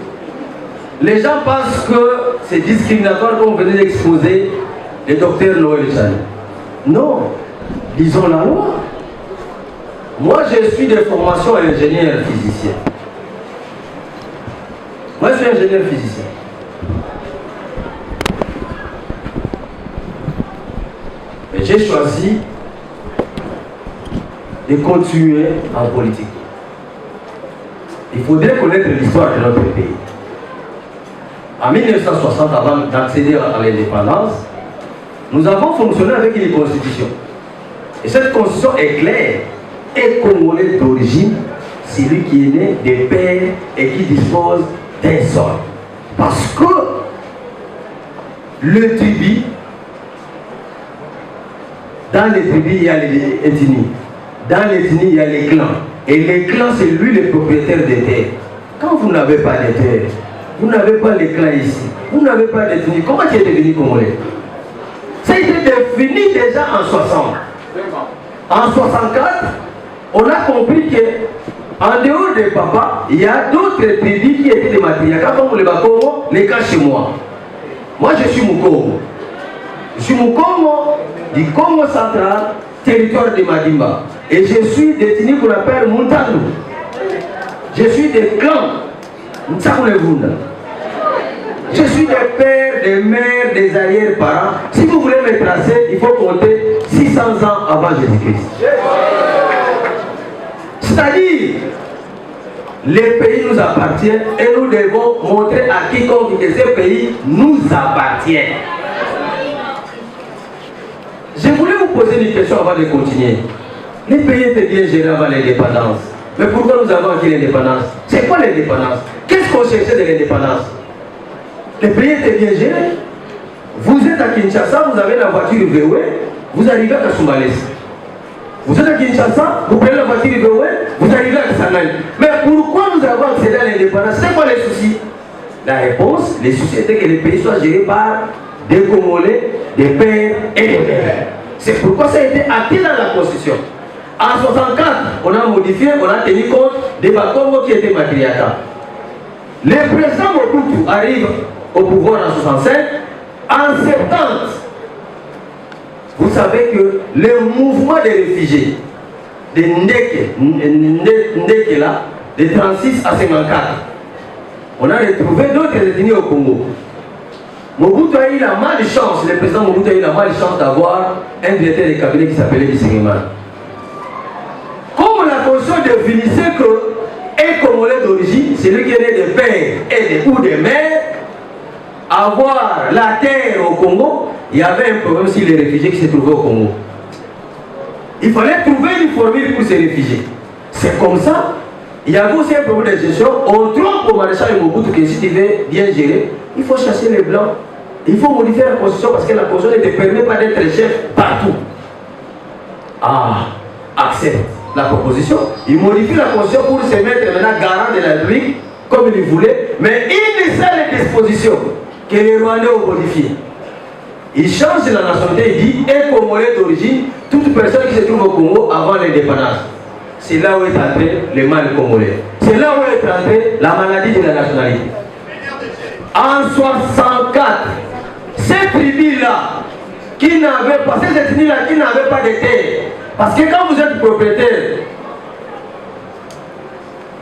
Les gens pensent que c'est discriminatoire comme venait d'exposer le docteur Noël Tchani. Non, disons la loi. Moi, je suis de formation ingénieur physicien. Moi, je suis ingénieur physicien. Et j'ai choisi de continuer en politique. Il faudrait connaître l'histoire de notre pays. En 1960, avant d'accéder à l'indépendance, nous avons fonctionné avec une constitution. Et cette constitution est claire. Un Congolais d'origine, c'est lui qui est né des pères et qui dispose d'un sol. Parce que le tribu, dans les tribus, il y a les ethnies. dans l'ethnie, il y a les clans. Et les clans, c'est lui le propriétaire des terres. Quand vous n'avez pas de terres, vous n'avez pas les clans ici, vous n'avez pas d'ethnie, comment tu es devenu congolais? Ça a été défini déjà en 60. En 64, on a compris que en dehors des papas, il y a d'autres tribus qui étaient des matriarcats, comme les Bakongo, les cas chez moi. Moi, je suis Mukongo. Je suis Mukongo du Congo central, territoire de Madimba. Et je suis détenu qu'on appelle Muntandu. Je suis des clans. Je suis des pères, des mères, des arrière-parents. Si vous voulez me tracer, il faut compter 600 ans avant Jésus-Christ. C'est-à-dire, les pays nous appartiennent et nous devons montrer à quiconque que ces pays nous appartiennent. Je voulais vous poser une question avant de continuer. Les pays étaient bien gérés avant l'indépendance. Mais pourquoi nous avons acquis l'indépendance? C'est quoi l'indépendance? Qu'est-ce qu'on cherchait de l'indépendance? Les pays étaient bien gérés. Vous êtes à Kinshasa, vous avez la voiture VW, vous arrivez à Kasumbalès. Vous êtes à Kinshasa, vous prenez la voiture VW, vous arrivez à Kisangani. Mais pourquoi nous avons accédé à l'indépendance? C'est quoi les soucis? La réponse, les soucis étaient que les pays soient gérés par des Congolais, des pères et des mères. C'est pourquoi ça a été acté dans la Constitution. En 64, on a modifié, on a tenu compte des Bakongo qui étaient matriarcats. Le président Mobutu arrive au pouvoir en 65. En 70, vous savez que le mouvement des réfugiés de Ndeke là, de 36 à 54, on a retrouvé d'autres ethnies au Congo. Mobutu a eu la malchance, le président Mobutu a eu la malchance d'avoir un directeur de cabinet qui s'appelait Bisengimana. Comme la Constitution définissait que un Congolais d'origine, c'est lui qui est né des pères ou des mères, avoir la terre au Congo, il y avait un problème sur les réfugiés qui se trouvaient au Congo. Il fallait trouver une formule pour ces réfugiés. C'est comme ça. Il y avait aussi un problème de gestion. On trompe au maréchal Mobutu que si tu veux bien gérer, il faut chasser les blancs. Il faut modifier la Constitution parce que la Constitution ne te permet pas d'être chef partout. Ah, accepte la proposition. Il modifie la Constitution pour se mettre maintenant garant de la République comme il voulait, mais il laisse les dispositions que les Rwandais ont modifiées. Il change la nationalité, il dit un Congolais d'origine, toute personne qui se trouve au Congo avant l'indépendance. C'est là où est entré le mal congolais. C'est là où est entrée la maladie de la nationalité. En 64, ces tribus-là, qui n'avaient pas, ces ethnies-là, qui n'avaient pas de terre, parce que quand vous êtes propriétaire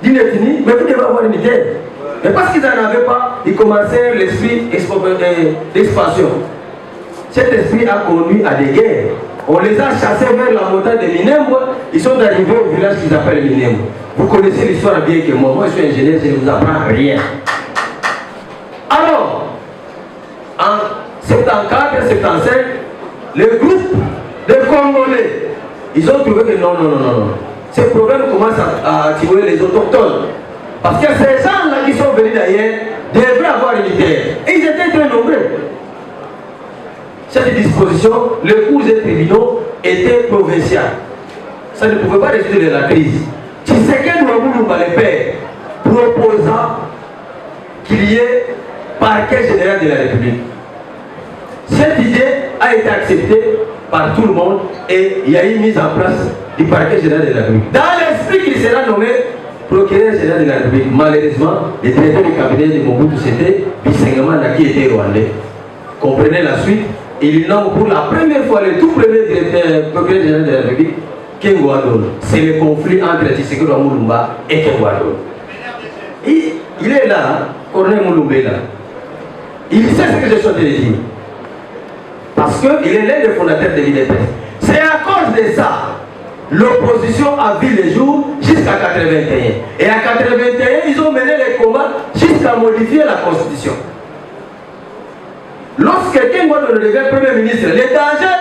d'une ethnie, mais vous devez avoir une terre. Mais parce qu'ils n'en avaient pas, ils commencèrent l'esprit d'expansion. Cet esprit a conduit à des guerres. On les a chassés vers la montagne de Minembwe. Ils sont arrivés au village qu'ils appellent Minembwe. Vous connaissez l'histoire bien que moi. Moi, je suis ingénieur, je ne vous apprends rien. Alors, en 74 et 75, le groupe de Congolais, ils ont trouvé que non. Ce problème commence à attirer les autochtones. Parce que ces gens-là qui sont venus d'ailleurs devraient avoir une terre. Et ils étaient très nombreux. Cette disposition, le cours des tribunaux était provincial. Ça ne pouvait pas résoudre la crise. Tshisekedi Ouaboulouba, le père, proposant qu'il y ait parquet général de la République. Cette idée a été acceptée par tout le monde et il y a eu mise en place du parquet général de la République. Dans l'esprit qu'il sera nommé procureur général de la République, malheureusement, le directeur du cabinet de Mobutu, c'était Bisengimana qui était rwandais. Comprenez la suite. Il nomme pour la première fois le tout premier directeur procureur général de la République, Kengo Adol. C'est le conflit entre Tshisekedi Moulumba et Kengo Adol. Il est là, Corneille Moulumba est là. Il sait ce que je suis en train de dire. Parce qu'il est l'un des fondateurs de l'IDPS. C'est à cause de ça, l'opposition a vu le jour jusqu'à 81. Et à 81, ils ont mené les combats jusqu'à modifier la Constitution. Lorsque Kengo Adol devient Premier ministre, le danger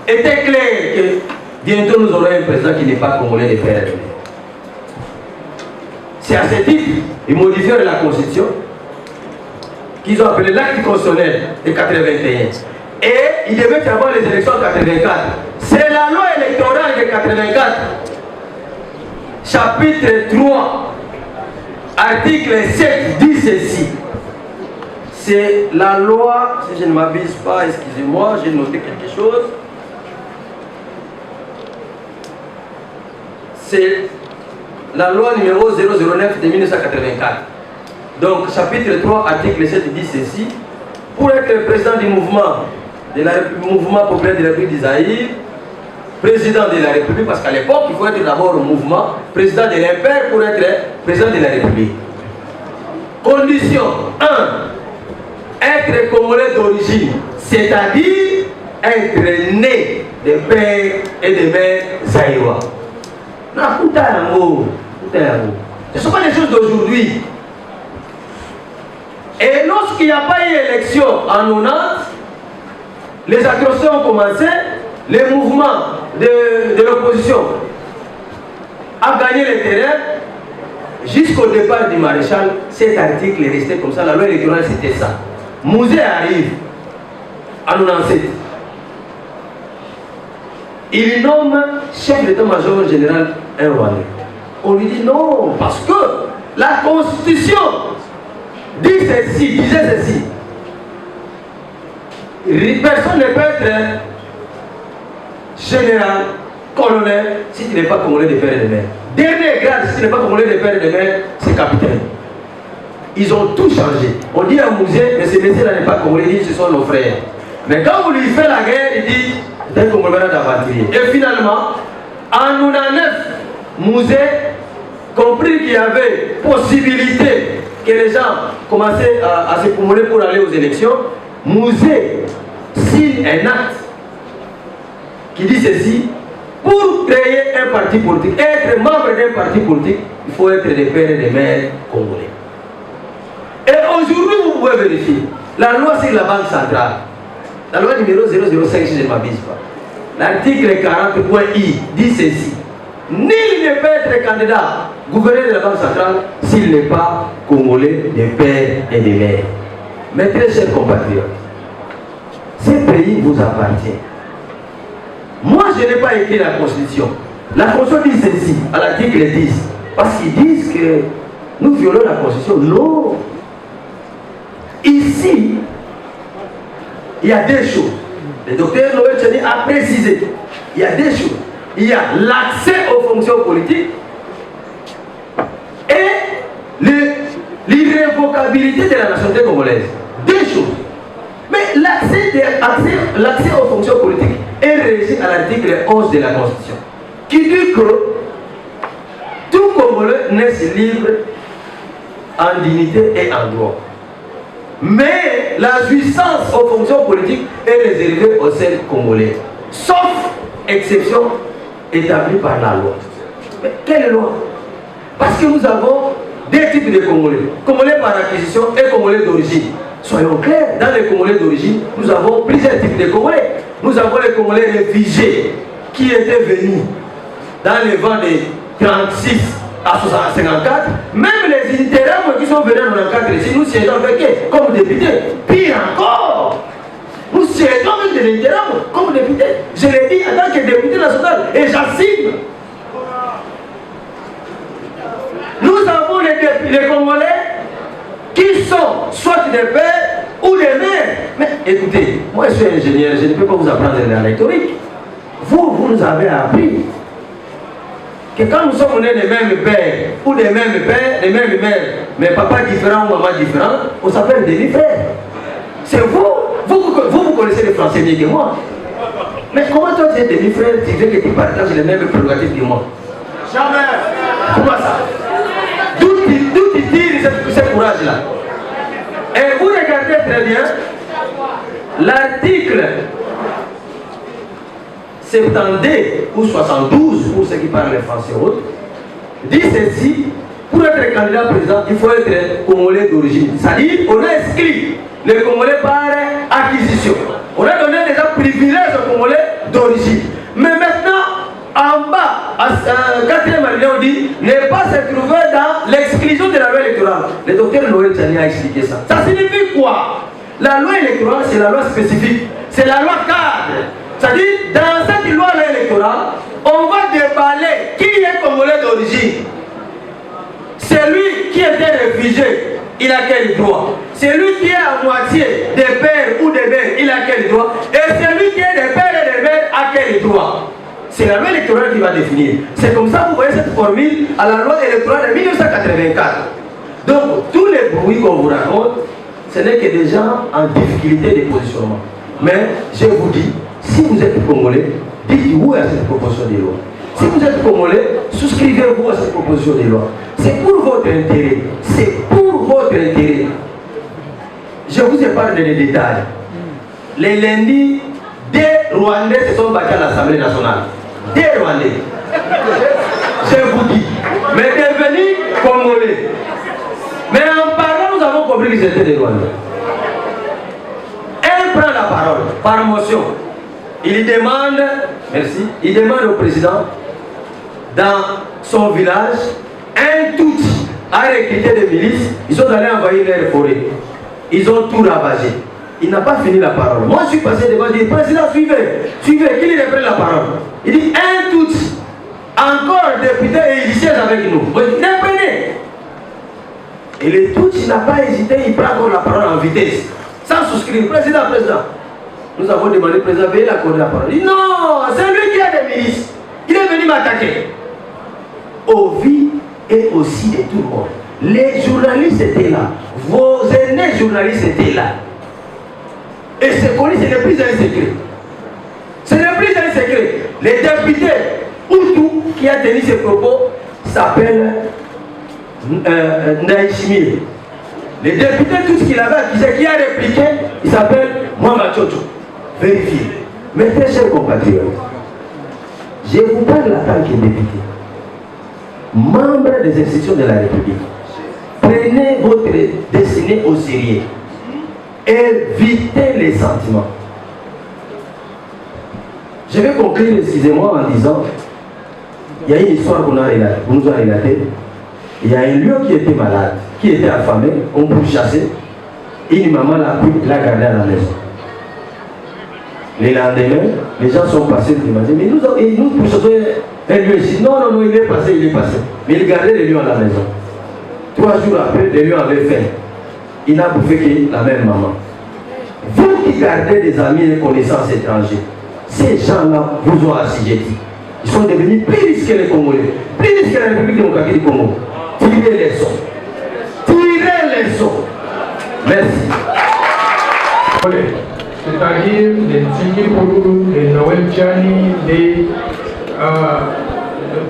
était clair que bientôt nous aurons un président qui n'est pas congolais de faire. C'est à ce titre, ils modifièrent la Constitution, qu'ils ont appelé l'acte constitutionnel de 81. Et il devait y avoir les élections en 84. C'est la loi électorale de 84 chapitre 3, article 7 dit ceci. C'est la loi, si je ne m'abuse pas, excusez-moi, j'ai noté quelque chose. C'est la loi numéro 009 de 1984. Donc, chapitre 3, article 7 dit ceci. Pour être le président du mouvement populaire de la République d'Isaïe, président de la République, parce qu'à l'époque, il faut être d'abord au mouvement, président de l'impair pour être président de la République. Condition 1. Être congolais d'origine, c'est-à-dire être né de père et de mère zaïrois. Non, tout un mot. Ce ne sont pas des choses d'aujourd'hui. Et lorsqu'il n'y a pas eu élection en 90, les atrocités ont commencé, les mouvements de l'opposition a gagné le terrain. Jusqu'au départ du maréchal, cet article est resté comme ça. La loi électorale, c'était ça. Mouzé arrive en 97. Il nomme chef d'état-major général un Rwandais. On lui dit non, parce que la Constitution dit ceci, disait ceci. Personne ne peut être général, colonel, si tu n'es pas congolais de père et de mère. Dernier grade, si tu n'es pas congolais de père et de mère, c'est capitaine. Ils ont tout changé. On dit à Mouzé, mais ce messieurs-là n'est pas congolais, il dit ce sont nos frères. Mais quand vous lui faites la guerre, il dit c'est un congolais d'aventurier. Et finalement, en 99, Mouzé compris qu'il y avait possibilité que les gens commençaient à se cumuler pour aller aux élections. Mouzé signe un acte qui dit ceci: pour créer un parti politique, être membre d'un parti politique, il faut être des pères et des mères congolais. Et aujourd'hui, vous pouvez vérifier la loi sur la Banque centrale, la loi numéro 005, si je ne m'abuse pas, l'article 40.I dit ceci: nul ne peut être candidat gouverneur de la Banque centrale s'il n'est pas congolais de père et de mère. Mes très chers compatriotes, ce pays vous appartient. Moi, je n'ai pas écrit la Constitution. La Constitution dit ceci, à l'article 10, parce qu'ils disent que nous violons la Constitution. Non. Ici, il y a deux choses. Le docteur Noël Tchani a précisé. Il y a deux choses. Il y a l'accès aux fonctions politiques et l'irrévocabilité de la nationalité congolaise. Deux choses. Mais l'accès aux fonctions politiques est régi à l'article 11 de la Constitution, qui dit que tout Congolais naît libre en dignité et en droit. Mais la jouissance aux fonctions politiques est réservée aux seuls Congolais, sauf exception établie par la loi. Mais quelle loi? Parce que nous avons deux types de Congolais. Congolais par acquisition et Congolais d'origine. Soyons clairs, dans les Congolais d'origine, nous avons plusieurs types de Congolais. Nous avons les Congolais réfugiés qui étaient venus dans les vents de 36 à 54. Même les intérêts qui sont venus en 94 ici, nous siégeons avec eux comme députés. Pire encore, nous siégeons avec des intérêts comme députés. Je l'ai dit en tant que député national et j'assume. Nous avons les Congolais qui sont soit des pères ou des mères. Mais écoutez, moi je suis ingénieur, je ne peux pas vous apprendre la rhétorique. Vous nous avez appris que quand nous sommes nés des mêmes pères ou des mêmes pères, des mêmes mères, mais papa différent ou maman différent, on s'appelle demi-frères. C'est vous connaissez le français mieux que moi. Mais comment toi tu es demi-frère, tu veux que tu partages les mêmes prérogatives que moi? Jamais. Comment ça? D'où tu tires ce courage-là? Et vous regardez très bien l'article 72 ou 72, pour ceux qui parlent le français autre, dit ceci: pour être candidat président, il faut être Congolais d'origine. C'est-à-dire, on a inscrit les Congolais par acquisition. On a donné déjà privilèges aux Congolais d'origine. Mais maintenant, en bas, à 4e alinéa, on dit ne pas se trouver dans l'exclusion de la loi électorale. Le docteur Noël Tchani a expliqué ça. Ça signifie quoi? La loi électorale, c'est la loi spécifique. C'est la loi cadre. C'est-à-dire, dans cette loi électorale, on va déballer qui est Congolais d'origine. Celui qui était réfugié, il a quel droit? Celui qui est à moitié des pères ou des mères, il a quel droit? Et celui qui est des pères et des mères, a quel droit? C'est la loi électorale qui va définir. C'est comme ça que vous voyez cette formule à la loi électorale de 1984. Donc, tous les bruits qu'on vous raconte, ce n'est que des gens en difficulté de positionnement. Mais, je vous dis, si vous êtes Congolais, dites oui à cette proposition de loi. Si vous êtes Congolais, souscrivez-vous à cette proposition de loi. C'est pour votre intérêt. C'est pour votre intérêt. Je vous épargne des détails. Les lundis, des Rwandais se sont battus à l'Assemblée nationale. Des Rwandais. Je vous dis. Mais devenus Congolais. Mais en parlant, nous avons compris qu'ils étaient des Rwandais. Elle prend la parole par motion. Il demande, merci, il demande au président, dans son village, un tout à recruter des milices. Ils sont allés envahir leur forêt. Ils ont tout ravagé. Il n'a pas fini la parole. Moi, je suis passé devant, je dis, président, suivez, suivez, qu'il reprenne la parole. Il dit, un tout, encore député et il siège avec nous. Moi, je dis, reprenez. Et le tout, il n'a pas hésité, il prend encore la parole en vitesse, sans souscrire. Président, président. Nous avons demandé, président, veuillez l'accorder la parole. Il dit, non, c'est lui qui a des milices. Il est venu m'attaquer. Au vie et aussi de tout le monde. Les journalistes étaient là. Vos aînés journalistes étaient là. Et c'est connu, ce n'est plus un secret. Ce n'est plus un secret. Le député Outou qui a tenu ses propos s'appelle Naïchimir. Le député, tout ce qu'il avait accusé, qui a répliqué, il s'appelle Mohamed Tchocho. Vérifiez. Mes très chers compatriotes, je vous parle en tant que député, membre des institutions de la République. Prenez votre destinée au sérieux. Évitez les sentiments. Je vais conclure, excusez-moi, en disant, il y a une histoire qu'on nous a relatée. Il y a un lion qui était malade, qui était affamé, on peut chasser. Une maman l'a gardé à la maison. Le lendemain, les gens sont passés et disaient, mais nous pourchassons un lion ici. Non, non, non, il est passé. Mais il gardait le lion à la maison. 3 jours après, le lion avait faim. Il n'a bouffé que la même maman. Vous qui gardez des amis et connaissances étrangers, ces gens-là vous ont assujettis. Ils sont devenus plus riches que les Congolais, plus riches que la République démocratique du Congo. Tirez les sons. Tirez les sons. Merci.
C'est-à-dire les Tigipolou, les Noël Tchani,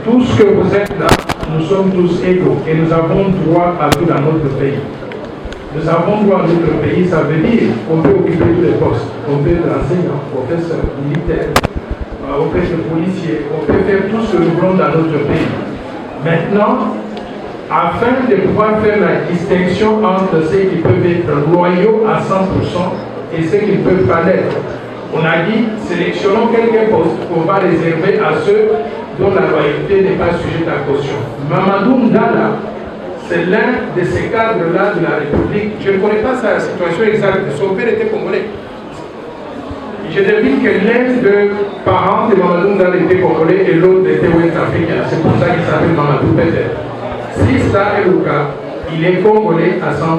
tout ce que vous êtes là, nous sommes tous égaux et nous avons droit à tout dans notre pays. Nous avons droit à notre pays, ça veut dire qu'on peut occuper tous les postes. On peut être enseignant, professeur, militaire, on peut être policier, on peut faire tout ce que nous voulons dans notre pays. Maintenant, afin de pouvoir faire la distinction entre ceux qui peuvent être loyaux à 100% et ceux qui ne peuvent pas l'être, on a dit, sélectionnons quelques postes qu'on va réserver à ceux dont la loyauté n'est pas sujette à caution. Mamadou Ndala, c'est l'un de ces cadres-là de la République. Je ne connais pas sa situation exacte. Son père était congolais. Je devine que l'un des parents de Mamadou Ndala était congolais et l'autre était ouest africain. C'est pour ça qu'il s'appelle Mamadou peut-être. Si ça est le cas, il est congolais à 100%.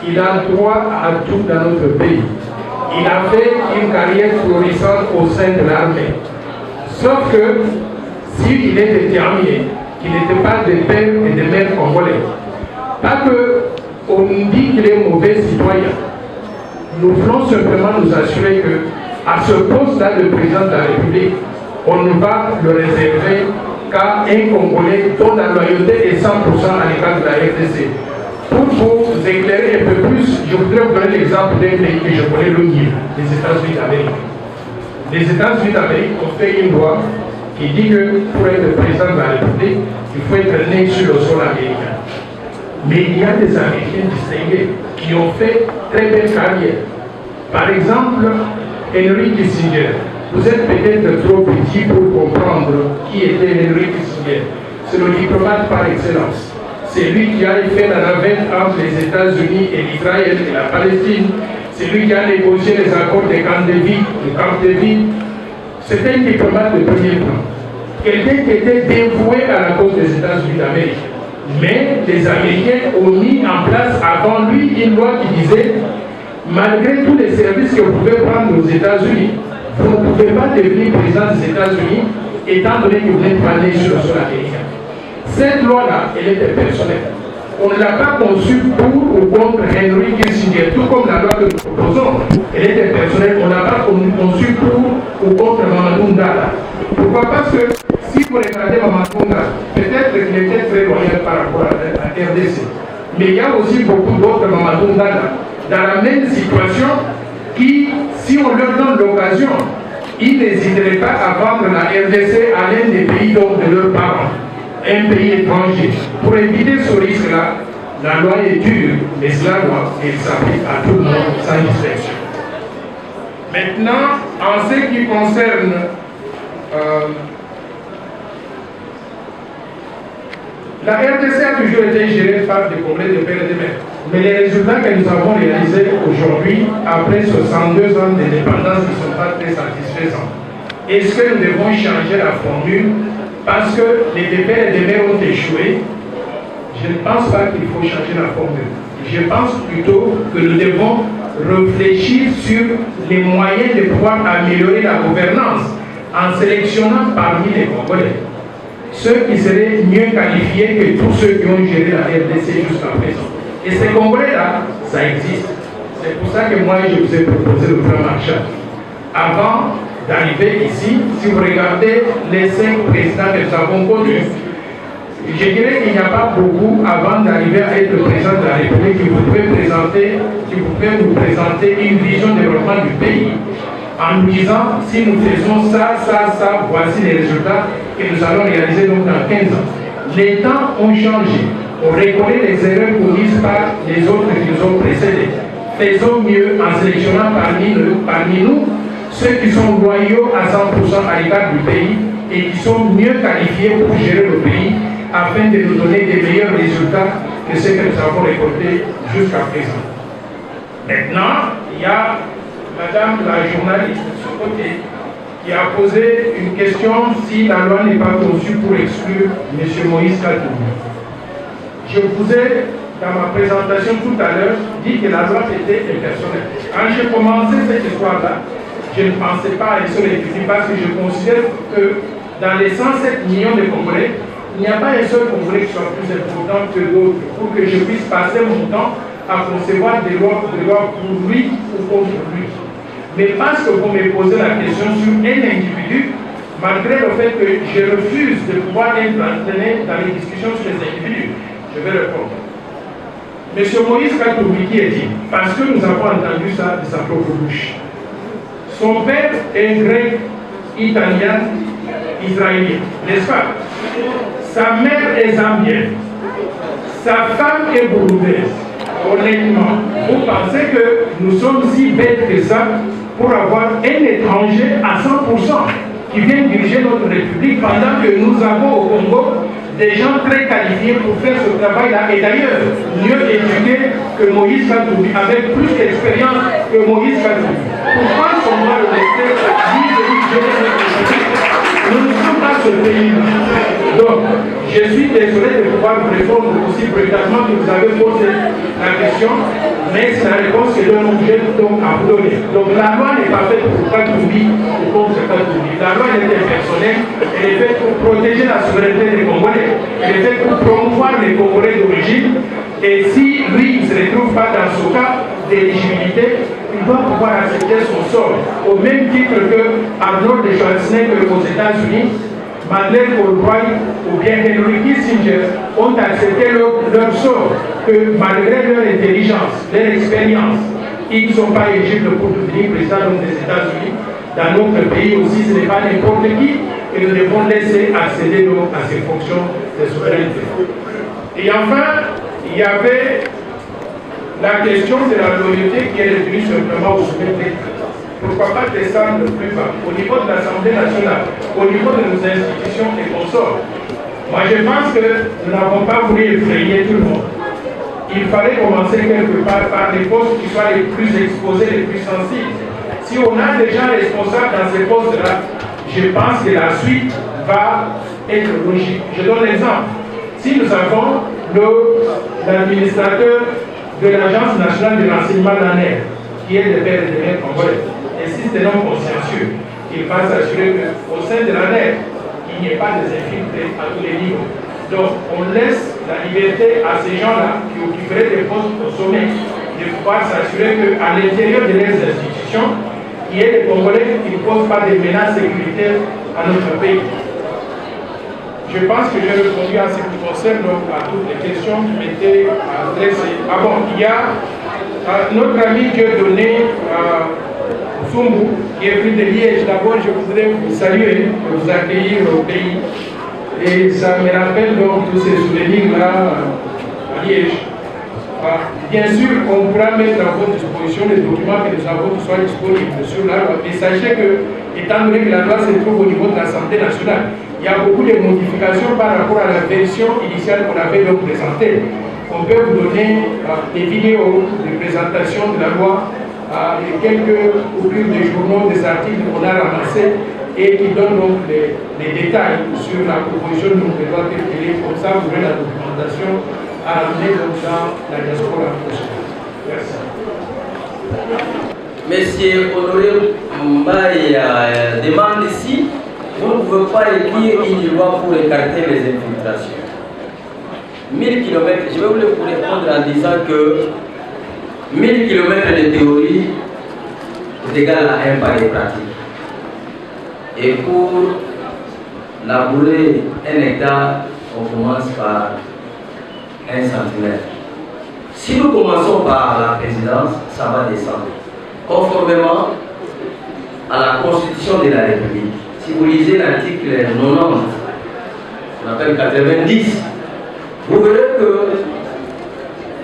Il a droit à tout dans notre pays. Il a fait une carrière florissante au sein de l'armée. Sauf que, s'il est déterminé qu'il n'était pas des pères et des mères congolais, pas qu'on dit qu'il est mauvais citoyen, nous voulons simplement nous assurer que, à ce poste-là de président de la République, on ne va le réserver qu'à un Congolais dont la loyauté est 100% à l'égard de la RDC. Pour vous éclairer un peu plus, je voudrais vous donner l'exemple d'un pays que je connais, le Nil, les États-Unis d'Amérique. Les États-Unis d'Amérique ont fait une loi qui dit que pour être président de la République, il faut être né sur le sol américain. Mais il y a des Américains distingués qui ont fait très belle carrière. Par exemple, Henry Kissinger. Vous êtes peut-être trop petit pour comprendre qui était Henry Kissinger. C'est le diplomate par excellence. C'est lui qui a fait la navette entre les États-Unis et l'Israël et la Palestine. C'est lui qui a négocié les accords de Camp David. C'est un diplomate de premier plan. quelqu'un qui était dévoué à la cause des États-Unis d'Amérique. Mais les Américains ont mis en place avant lui une loi qui disait, malgré tous les services que vous pouvez prendre aux États-Unis, vous ne pouvez pas devenir président des États-Unis étant donné que vous n'êtes pas né sur le sol américain. Cette loi-là, elle était personnelle. On ne l'a pas conçue pour ou contre Henry Kissinger, tout comme la loi que nous proposons. Elle était personnelle. On ne l'a pas conçue pour ou contre Mamadou Ndala. Pourquoi? Parce que si vous regardez Mamadou Ndala, peut-être qu'il était très loyal par rapport à la RDC. Mais il y a aussi beaucoup d'autres Mamadou Ndala dans la même situation qui, si on leur donne l'occasion, ils n'hésiteraient pas à vendre la RDC à l'un des pays de leurs parents, un pays étranger. Pour éviter ce risque-là, la loi est dure, mais cela doit s'applique à tout le monde sans distinction. Maintenant, en ce qui concerne la RDC a toujours été gérée par des congrès de père et de mère. Mais les résultats que nous avons réalisés aujourd'hui, après 62 ans d'indépendance, ne sont pas très satisfaisants. Est-ce que nous devons changer la formule parce que les pères et des mères ont échoué? Je ne pense pas qu'il faut changer la formule. Je pense plutôt que nous devons réfléchir sur les moyens de pouvoir améliorer la gouvernance en sélectionnant parmi les Congolais ceux qui seraient mieux qualifiés que tous ceux qui ont géré la RDC jusqu'à présent. Et ces Congolais-là, ça existe. C'est pour ça que moi, je vous ai proposé le plan Marshall. Avant d'arriver ici, si vous regardez les 5 présidents que nous avons connus, je dirais qu'il n'y a pas beaucoup avant d'arriver à être président de la République qui vous pouvez nous présenter une vision de développement du pays en nous disant si nous faisons ça, voici les résultats que nous allons réaliser donc dans 15 ans. Les temps ont changé. On reconnaît les erreurs commises par les autres qui nous ont précédés. Faisons mieux en sélectionnant parmi nous ceux qui sont loyaux à 100% à l'égard du pays et qui sont mieux qualifiés pour gérer le pays afin de nous donner des meilleurs résultats que ceux que nous avons récoltés jusqu'à présent. Maintenant, il y a Madame la journaliste de ce côté qui a posé une question si la loi n'est pas conçue pour exclure M. Moïse Katumbi. Je vous ai, dans ma présentation tout à l'heure, dit que la loi était impersonnelle. Quand j'ai commencé cette histoire-là, je ne pensais pas à une seule équipe parce que je considère que dans les 107 millions de Congolais, il n'y a pas un seul Congolais qui soit plus important que d'autres pour que je puisse passer mon temps à concevoir des lois pour lui ou contre lui. Mais parce que vous me posez la question sur un individu, malgré le fait que je refuse de pouvoir être entraîné dans les discussions sur les individus, je vais répondre. Monsieur Moïse Katumbi qui est-il? Parce que nous avons entendu ça de sa propre bouche. Son père est grec, italien, israélien, n'est-ce pas? Sa mère est zambienne. Sa femme est burundaise. Honnêtement, vous pensez que nous sommes si bêtes que ça pour avoir un étranger à 100% qui vient diriger notre République pendant que nous avons au Congo des gens très qualifiés pour faire ce travail-là et d'ailleurs mieux éduqués que Moïse Katumbi, avec plus d'expérience que Moïse Katumbi. Pourquoi on doit le laisser nous ne sommes pas ce pays-là. Donc, je suis désolé de pouvoir vous répondre aussi brutalement que vous avez posé la question, mais c'est la réponse que j'ai donc à vous donner. Donc, la loi n'est pas faite pour Katumbi ou contre Katumbi. La loi est personnelle, elle est faite pour protéger la souveraineté des Congolais. Elle est faite pour promouvoir les Congolais d'origine. Et si lui, il ne se retrouve pas dans ce cas d'éligibilité, il doit pouvoir accepter son sort. Au même titre que Arnold Schwarzenegger aux États-Unis, Madeleine Albright ou bien Henry Kissinger ont accepté leur sort, que malgré leur intelligence, leur expérience, ils ne sont pas éligibles pour devenir président des États-Unis. Dans notre pays aussi, ce n'est pas n'importe qui, et nous devons laisser accéder à ces fonctions de souveraineté. Et enfin, il y avait la question de la loyauté qui est retenue simplement au sommet de l'État. Pourquoi pas descendre plus bas, au niveau de l'Assemblée nationale, au niveau de nos institutions et consorts. Moi, je pense que nous n'avons pas voulu effrayer tout le monde. Il fallait commencer quelque part par les postes qui soient les plus exposés, les plus sensibles. Si on a des gens responsables dans ces postes-là, je pense que la suite va être logique. Je donne l'exemple. Si nous avons l'administrateur de l'Agence nationale de l'enseignement l'ANER, qui est le père de mères congolais, et si c'est un homme consciencieux, il va s'assurer qu'au sein de l'ANER, il n'y ait pas des infiltrés à tous les niveaux. Donc, on laisse la liberté à ces gens-là qui occuperaient des postes au sommet de pouvoir s'assurer qu'à l'intérieur de leurs institutions, il y ait des Congolais qui ne posent pas des menaces sécuritaires à notre pays. Je pense que j'ai répondu à ce qui concerne donc à toutes les questions qui m'étaient adressées. Ah bon, il y a notre ami qui a donné Zumbu, qui est venu de Liège. D'abord, je voudrais vous saluer, vous accueillir au pays. Et ça me rappelle donc tous ces souvenirs-là à Liège. Bien sûr, on pourra mettre à votre disposition les documents que nous avons qui soient disponibles sur la loi. Mais sachez que, étant donné que la loi se trouve au niveau de l'Assemblée nationale, il y a beaucoup de modifications par rapport à la version initiale qu'on avait donc présentée. On peut vous donner des vidéos de présentation de la loi, quelques coupures de journaux, des articles qu'on a ramassés et qui donnent donc les détails sur la proposition de loi telle qu'elle est. Comme ça, vous aurez la documentation à amener donc dans la diaspora prochaine. Merci.
Monsieur Honoré Mbaye demande ici, vous ne pouvez pas écrire une loi pour écarter les infiltrations. 1000 km, je vais vous répondre en disant que 1000 km de théorie est égal à un pari pratique. Et pour labourer un hectare, on commence par 1 centimètre. Si nous commençons par la présidence, ça va descendre. Conformément à la Constitution de la République, si vous lisez l'article 90, on appelle 90, vous verrez que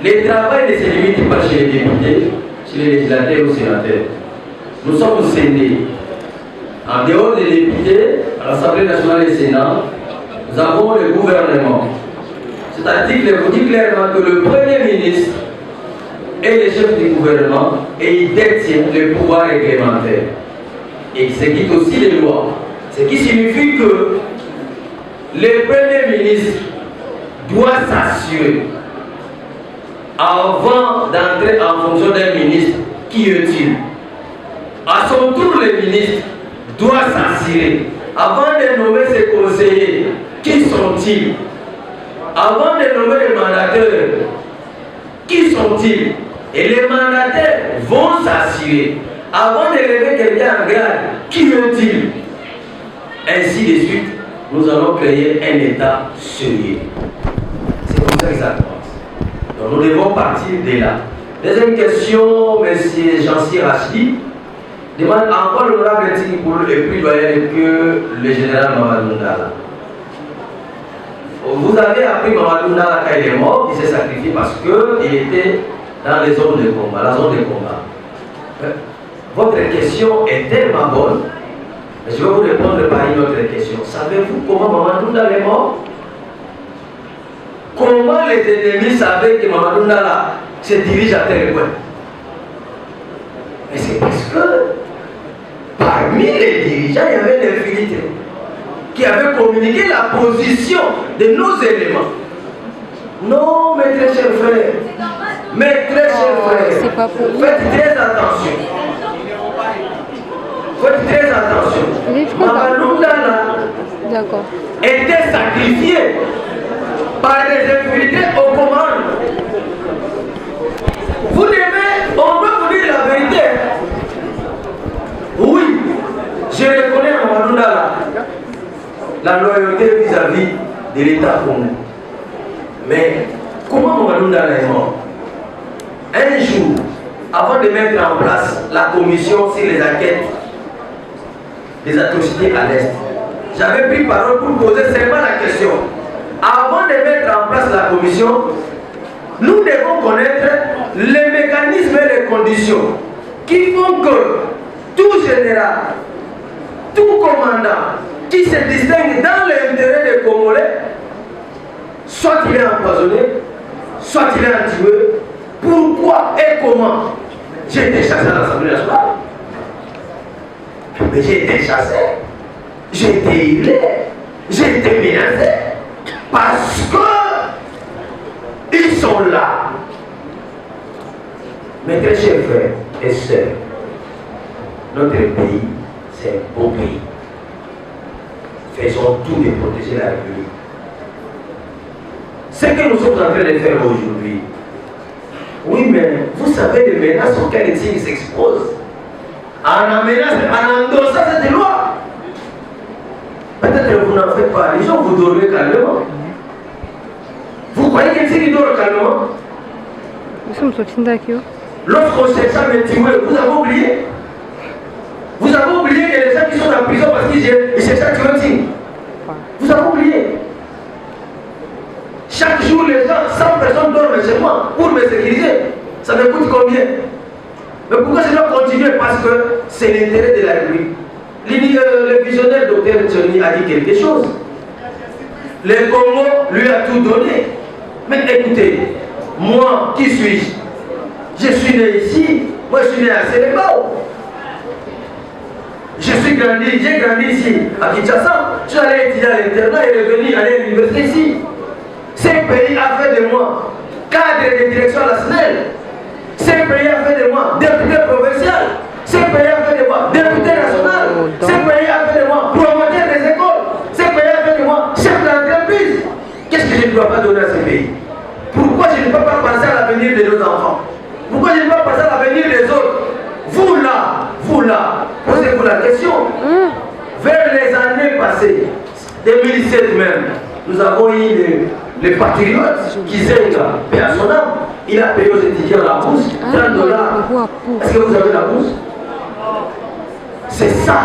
le travail ne se limite pas chez les députés, chez les législateurs ou sénateurs. Nous sommes scindés. En dehors des députés, à l'Assemblée nationale et au Sénat, nous avons le gouvernement. Cet article vous dit clairement que le Premier ministre est le chef du gouvernement et il détient le pouvoir réglementaire. Et ce qui est aussi les lois. Ce qui signifie que le Premier ministre doit s'assurer, avant d'entrer en fonction d'un ministre, qui est-il? À son tour, le ministre doit s'assurer, avant de nommer ses conseillers, qui sont-ils? Avant de nommer les mandataires, qui sont-ils? Et les mandataires vont s'assurer, avant de lever quelqu'un en grade, qui est-il? Ainsi de suite, nous allons créer un État sérieux. C'est comme ça que ça commence. Donc nous devons partir de là. Deuxième question, M. Jancy Rachidi demande encore l'honorable Ntiki pour le plus loyal que le général Mamadou Ndala. Vous avez appris Mamadou Ndala quand il est mort, il s'est sacrifié parce qu'il était dans les zones de combat, la zone de combat. Votre question est tellement bonne, mais je vais vous répondre par une autre question. Savez-vous comment Mamadou Ndala est mort? Comment les ennemis savaient que Mamadou Ndala se dirige à tel point? Mais c'est parce que parmi les dirigeants, il y avait des infiltrés qui avaient communiqué la position de nos éléments. Non, mes très chers frères, mes très chers frères, faites très attention. Faites très attention. Mamadou Ndala était sacrifié par des infiltrés aux commandes. Vous devez, on peut vous dire la vérité. Oui, je reconnais à Mamadou Ndala la loyauté vis-à-vis de l'État congolais. Mais comment Mamadou Ndala est mort? Un jour, avant de mettre en place la commission sur les enquêtes des atrocités à l'Est, j'avais pris parole pour poser seulement la question. Avant de mettre en place la commission, nous devons connaître les mécanismes et les conditions qui font que tout général, tout commandant qui se distingue dans l'intérêt des Congolais, soit il est empoisonné, soit il est tué. Pourquoi et comment? J'ai été chassé à l'Assemblée nationale. Mais j'ai été chassé, j'ai été hurlé, J'ai été menacé parce que ils sont là. Mes très chers frères et sœurs, notre pays, c'est un beau pays. Faisons tout de protéger la République. Ce que nous sommes en train de faire aujourd'hui, oui, mais vous savez les menaces auxquelles ils s'exposent. En endossant cette loi. Peut-être que vous n'en faites pas. Les gens vous dormez calmement. Vous croyez qu'ils dorment calmement? Lorsqu'on cherche à me tuer, vous avez oublié? Vous avez oublié que les gens qui sont en prison parce qu'ils cherchent à tuer aussi. Vous avez oublié? Chaque jour, les gens, 100 personnes dorment chez moi pour me sécuriser. Ça me coûte combien? Mais pourquoi je dois continuer? Parce que c'est l'intérêt de la République. Le visionnaire docteur Tchoni a dit quelque chose. Le Congo lui a tout donné. Mais écoutez, moi, qui suis-je? Je suis né ici. Moi, je suis né à Sénégal. J'ai grandi ici, à Kinshasa. Je suis allé étudier à l'internat et revenu aller à l'université ici. Ce pays a fait de moi cadre de direction à la SNEL. Ce pays a fait de moi député provincial. Ce pays a fait de moi député national. Ce pays a fait de moi promoteur des écoles. Ce pays a fait de moi chef d'entreprise. Qu'est-ce que je ne dois pas donner à ce pays? Pourquoi je ne peux pas penser à l'avenir de nos enfants? Pourquoi je ne peux pas penser à l'avenir des autres? Vous là, posez-vous la question. Vers les années passées, 2017 même, nous avons eu les patriotes qui zèlent paix à son âme. Il a payé aux étudiants la bourse, 30 $. Est-ce que vous avez la bourse? C'est ça,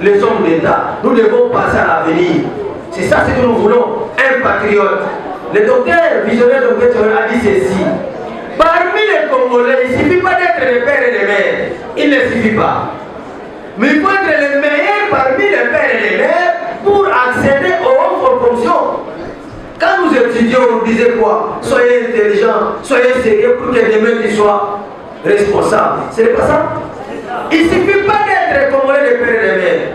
les hommes d'État. Nous devons passer à l'avenir. C'est ça ce que nous voulons, un patriote. Le docteur, visionnaire docteur a dit ceci. Parmi les Congolais, il ne suffit pas d'être les pères et les mères. Il ne suffit pas. Mais il faut être les meilleurs parmi les pères et les mères pour accéder aux hautes fonctions. Quand nous étudions, on disait quoi? Soyez intelligents, soyez sérieux pour que demain tu sois responsable. Ce n'est pas ça? Il ne suffit pas d'être Congolais les pères et les mères.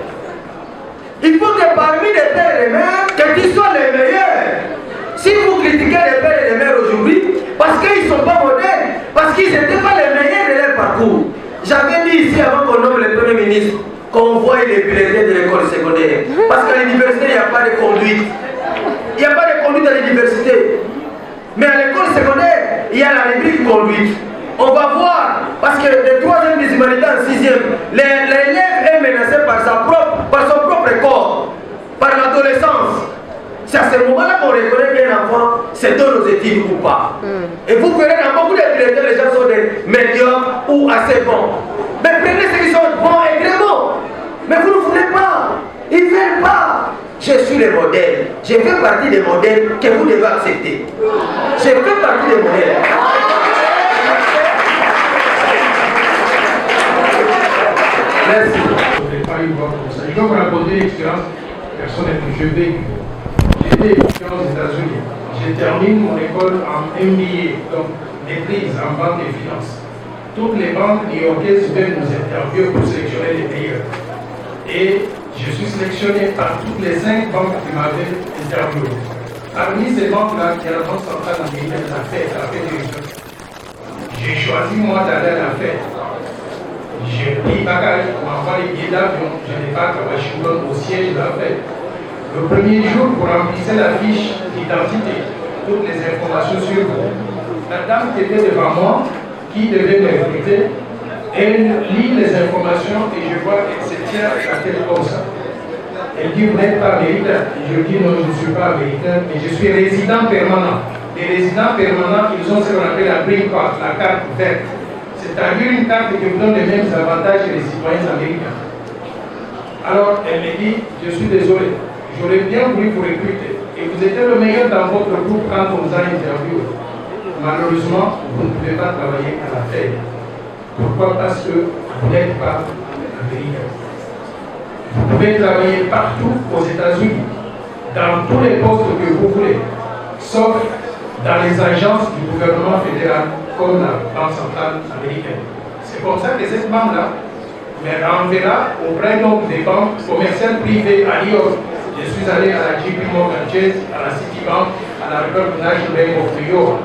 Il faut que parmi les pères et les mères, que tu sois les meilleurs. Si vous critiquez les pères et les mères aujourd'hui, parce qu'ils ne sont pas modernes, parce qu'ils n'étaient pas les meilleurs de leur parcours. J'avais dit ici avant qu'on nomme le Premier ministre, qu'on voit les bulletins de l'école secondaire. Parce qu'à l'université, il n'y a pas de conduite. Il n'y a pas de conduite à l'université. Mais à l'école secondaire, il y a la rubrique conduite. On va voir, parce que le 3e des humanités en 6e, l'élève est menacé par son propre corps, par l'adolescence. C'est à ce moment-là qu'on reconnaît qu'un enfant se donne aux études ou pas. Et vous verrez dans beaucoup de bulletins, les gens sont des médiocres ou assez bons. Mais prenez ceux qui sont bons et très bons. Mais vous ne voulez pas. Ils ne veulent pas. Je suis le modèle. Je fais partie des modèles que vous devez accepter. Je fais partie des modèles. Merci.
Je dois vous raconter une expérience personnelle que je vis. J'étais étudiant aux États-Unis. Je termine mon école en MBA, donc maîtrise en banque et finance. Toutes les banques new-yorkaises viennent nous interviewer pour sélectionner les meilleurs. Et je suis sélectionné par toutes les 5 banques qui m'avaient interviewé. Parmi ces banques-là, il y a la Banque centrale américaine, la Fed directeur. J'ai choisi moi d'aller à la Fed. J'ai pris bagage pour m'envoyer les billets d'avion. Je débarque à Washington au siège de la Fed. Le premier jour, vous remplissez la fiche d'identité, toutes les informations sur vous. La dame qui était devant moi, qui devait me recruter, elle lit les informations et je vois qu'elle se tient la tête comme ça. Elle dit, vous n'êtes pas américain. Je dis, non, je ne suis pas américain, mais je suis résident permanent. Les résidents permanents, ils ont ce qu'on appelle la green card, la carte verte. C'est-à-dire une carte qui vous donne les mêmes avantages que les citoyens américains. Alors, elle me dit, je suis désolé. J'aurais bien voulu vous recruter. Et vous étiez le meilleur dans votre groupe quand on vous a interviewé. Malheureusement, vous ne pouvez pas travailler à la Fed. Pourquoi? Parce que vous n'êtes pas américain. Vous pouvez travailler partout aux États-Unis, dans tous les postes que vous voulez, sauf dans les agences du gouvernement fédéral, comme la Banque centrale américaine. C'est comme ça que cette banque-là me renverra auprès donc des banques commerciales privées à New York. Je suis allé à la JP Morgan Chase, à la Citibank, à la Republic National Bank of New York.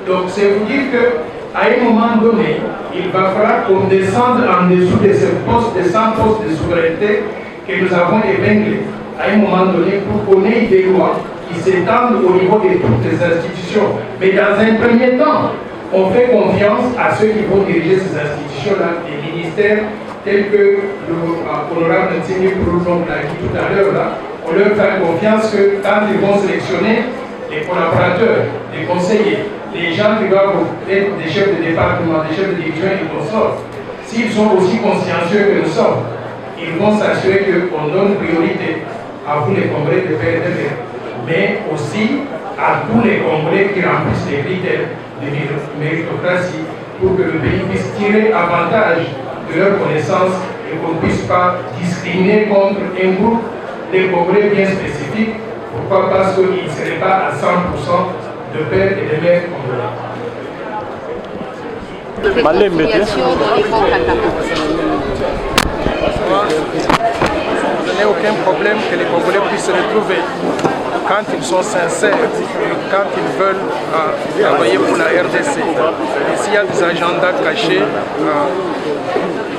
Donc c'est vous dire qu'à un moment donné, il va falloir qu'on descende en dessous de ces postes, de 100 postes de souveraineté que nous avons épinglés à un moment donné pour qu'on ait des lois qui s'étendent au niveau de toutes les institutions. Mais dans un premier temps, on fait confiance à ceux qui vont diriger ces institutions-là, les ministères tels que l'honorable Nsini Proulon l'a dit tout à l'heure, là, on leur fait confiance que quand ils vont sélectionner les collaborateurs, les conseillers, les gens qui doivent être des chefs de département, des chefs de division et consorts, s'ils sont aussi consciencieux que nous sommes, ils vont s'assurer qu'on donne priorité à vous les Congolais de faire de faire, mais aussi à tous les Congolais qui remplissent les critères de méritocratie pour que le pays puisse tirer avantage de leurs connaissances et qu'on ne puisse pas discriminer contre un groupe de Congolais bien spécifique. Pourquoi? Parce qu'ils ne seraient pas à 100% de pères et de mères congolais.
Je n'ai aucun problème que les Congolais puissent se retrouver quand ils sont sincères, quand ils veulent travailler pour la RDC. Et s'il y a des agendas cachés,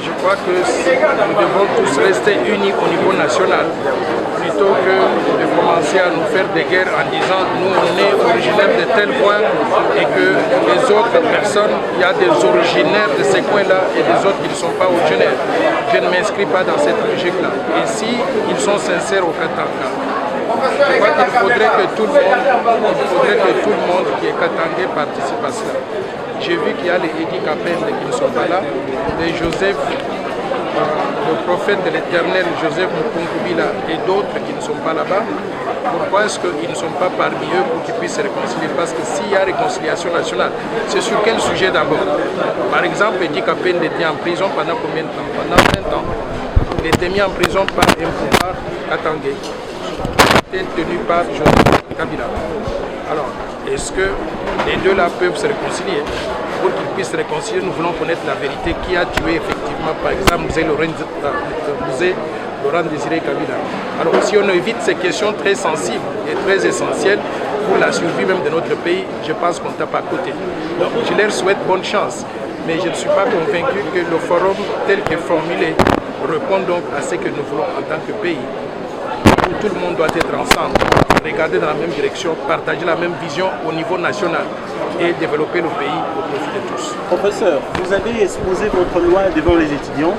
je crois que nous devons tous rester unis au niveau national, plutôt que de commencer à nous faire des guerres en disant nous on est originaires de tel coin et que les autres personnes, il y a des originaires de ces coins-là et des autres qui ne sont pas originaires. Je ne m'inscris pas dans cette logique-là. Et si ils sont sincères au Katanga, je crois qu'il faudrait que tout le monde qui est katangais participe à cela. J'ai vu qu'il y a les Edi Kapende qui ne sont pas là, les Joseph, le prophète de l'Éternel, Joseph Mukunkubila et d'autres qui ne sont pas là-bas. Pourquoi est-ce qu'ils ne sont pas parmi eux pour qu'ils puissent se réconcilier? Parce que s'il y a réconciliation nationale, c'est sur quel sujet d'abord? Par exemple, Edi Kapende était en prison pendant combien de temps? Pendant 20 ans. Il était mis en prison par un pouvoir katangais. Il était tenu par Joseph Kabila. Alors, est-ce que les deux là peuvent se réconcilier? Pour qu'ils puissent se réconcilier, nous voulons connaître la vérité. Qui a tué effectivement, par exemple, Laurent Désiré Kabila? Alors, si on évite ces questions très sensibles et très essentielles pour la survie même de notre pays, je pense qu'on tape à côté. Donc, je leur souhaite bonne chance. Mais je ne suis pas convaincu que le forum tel que formulé répond donc à ce que nous voulons en tant que pays. Où tout le monde doit être ensemble, regarder dans la même direction, partager la même vision au niveau national et développer le pays au profit de tous.
Professeur, vous avez exposé votre loi devant les étudiants.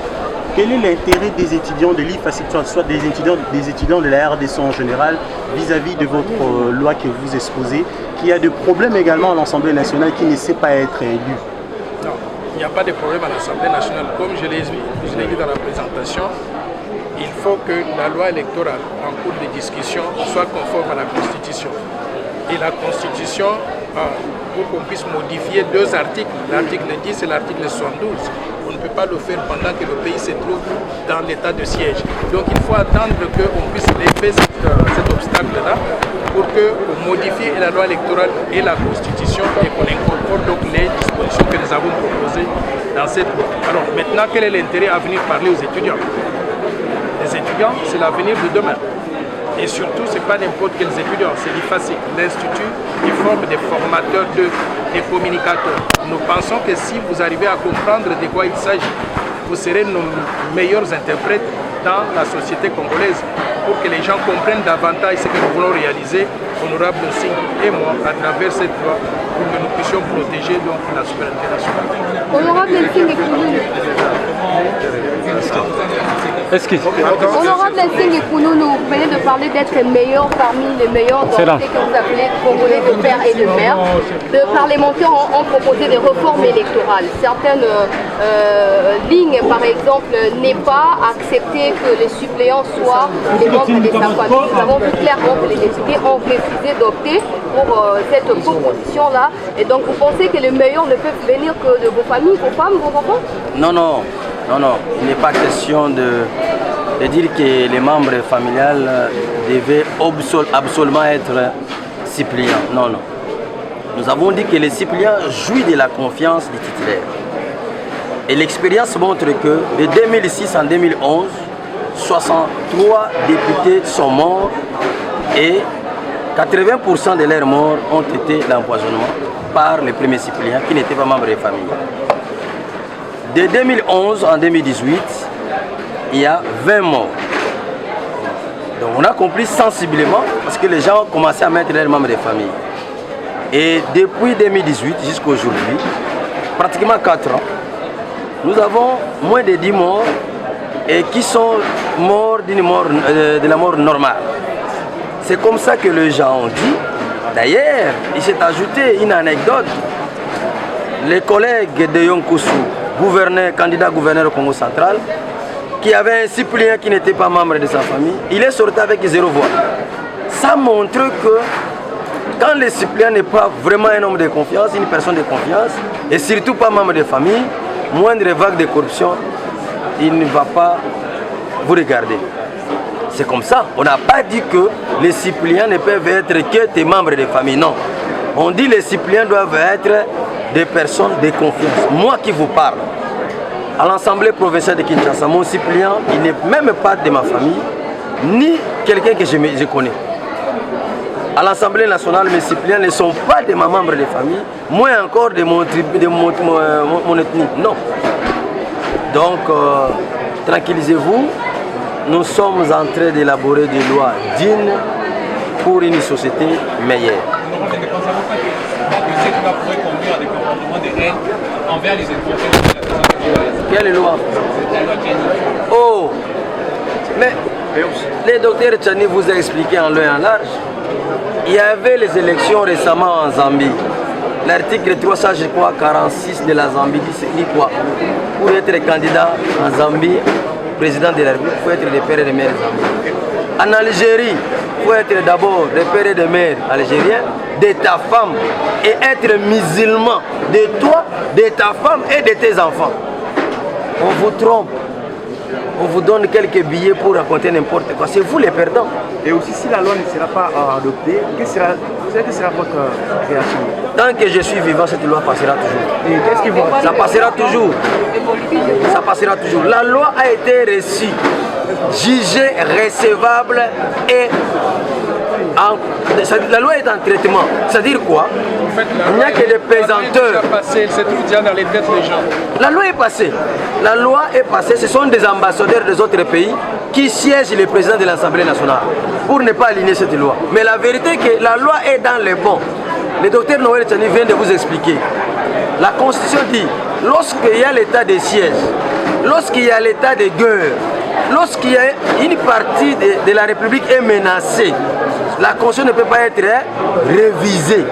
Quel est l'intérêt des étudiants de l'IFACIC, soit des étudiants de la RDC en général, vis-à-vis de votre loi que vous exposez, qui a des problèmes également à l'Assemblée nationale qui ne sait pas être élu?
Non, il n'y a pas de problème à l'Assemblée nationale. Comme je l'ai dit dans la présentation, il faut que la loi électorale en cours de discussion soit conforme à la Constitution. Et la Constitution, pour qu'on puisse modifier deux articles, l'article 10 et l'article 72, on ne peut pas le faire pendant que le pays se trouve dans l'état de siège. Donc il faut attendre qu'on puisse lever cet obstacle-là pour qu'on modifie la loi électorale et la Constitution et qu'on incorpore donc les dispositions que nous avons proposées dans cette loi. Alors maintenant, quel est l'intérêt à venir parler aux étudiants? Les étudiants, c'est l'avenir de demain. Et surtout, ce n'est pas n'importe quels étudiants, c'est l'IFACIC, l'Institut qui forme des formateurs, des communicateurs. Nous pensons que si vous arrivez à comprendre de quoi il s'agit, vous serez nos meilleurs interprètes dans la société congolaise pour que les gens comprennent davantage ce que nous voulons réaliser, honorable Singh et moi, à travers cette loi, pour que nous puissions protéger donc, la souveraineté nationale.
Honorable Singh, Honorable Nsingh Kounoulou, vous venez de parler d'être meilleur parmi les meilleurs dans ce que vous appelez Congolais de père et de mère. Les parlementaires ont proposé des réformes électorales. Certaines lignes, par exemple, n'est pas accepté que les suppléants soient des membres de sa famille. Nous avons vu clairement que les députés ont refusé d'opter pour cette proposition-là. Et donc, vous pensez que les meilleurs ne peuvent venir que de vos familles, vos femmes, vos enfants?
Non. Il n'est pas question de dire que les membres familiales devaient absolument être suppléants. Non. Nous avons dit que les suppléants jouissent de la confiance des titulaires. Et l'expérience montre que de 2006 en 2011, 63 députés sont morts et 80% de leurs morts ont été l'empoisonnement par les premiers suppléants qui n'étaient pas membres des familles. De 2011 en 2018, il y a 20 morts. Donc on a compris sensiblement parce que les gens ont commencé à mettre leurs membres des familles. Et depuis 2018 jusqu'à aujourd'hui, pratiquement 4 ans, nous avons moins de 10 morts et qui sont morts de la mort normale. C'est comme ça que les gens ont dit. D'ailleurs, il s'est ajouté une anecdote. Les collègues de Yonkoussou, candidat gouverneur au Congo central, qui avait un suppléant qui n'était pas membre de sa famille, il est sorti avec 0 voix. Ça montre que quand le suppléant n'est pas vraiment un homme de confiance, une personne de confiance, et surtout pas membre de famille, moindre vague de corruption, il ne va pas vous regarder. C'est comme ça. On n'a pas dit que les suppléants ne peuvent être que des membres de famille. Non. On dit que les suppléants doivent être des personnes de confiance. Moi qui vous parle, à l'Assemblée provinciale de Kinshasa, mon suppléant, il n'est même pas de ma famille, ni quelqu'un que je connais. À l'Assemblée nationale, mes suppléants ne sont pas de ma membre de famille, moins encore de mon ethnie. Non. Donc, tranquillisez-vous. Nous sommes en train d'élaborer des lois dignes pour une société meilleure. Quelle loi? Oh, mais le docteur Tchani vous a expliqué en long et en large. Il y avait les élections récemment en Zambie. L'article 346 de la Zambie dit quoi? Pour être candidat en Zambie, président de la République, il faut être le père et de mère zambiens. En Algérie, il faut être d'abord le père et de mère algérien, de ta femme, et être musulman de toi, de ta femme et de tes enfants. On vous trompe. On vous donne quelques billets pour raconter n'importe quoi. C'est vous les perdants.
Et aussi, si la loi ne sera pas adoptée, quelle sera votre réaction?
Tant que je suis vivant, cette loi passera toujours.
Et qu'est-ce qui va?
Ça passera toujours. Ça passera toujours. La loi a été reçue, jugée recevable et la loi est en traitement. C'est-à-dire quoi?
En fait,
il n'y a que des pesanteurs.
C'est tout déjà dans les têtes des gens.
La loi est passée. La loi est passée. Ce sont des ambassadeurs des autres pays qui siègent le président de l'Assemblée nationale pour ne pas aligner cette loi. Mais la vérité est que la loi est dans les bons. Le docteur Noël Tchani vient de vous expliquer. La Constitution dit, lorsqu'il y a l'état de siège, lorsqu'il y a l'état de guerre, lorsqu'il y a une partie de la République est menacée, la Constitution ne peut pas être révisée.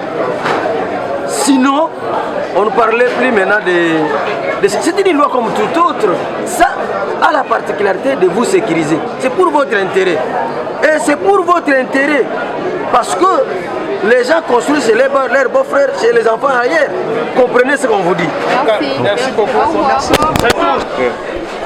Sinon, on ne parlait plus maintenant de... C'est une loi comme tout autre. Ça a la particularité de vous sécuriser. C'est pour votre intérêt. Et c'est pour votre intérêt. Parce que les gens construisent chez leurs beaux-frères, chez les enfants ailleurs. Comprenez ce qu'on vous dit.
Merci beaucoup. Merci.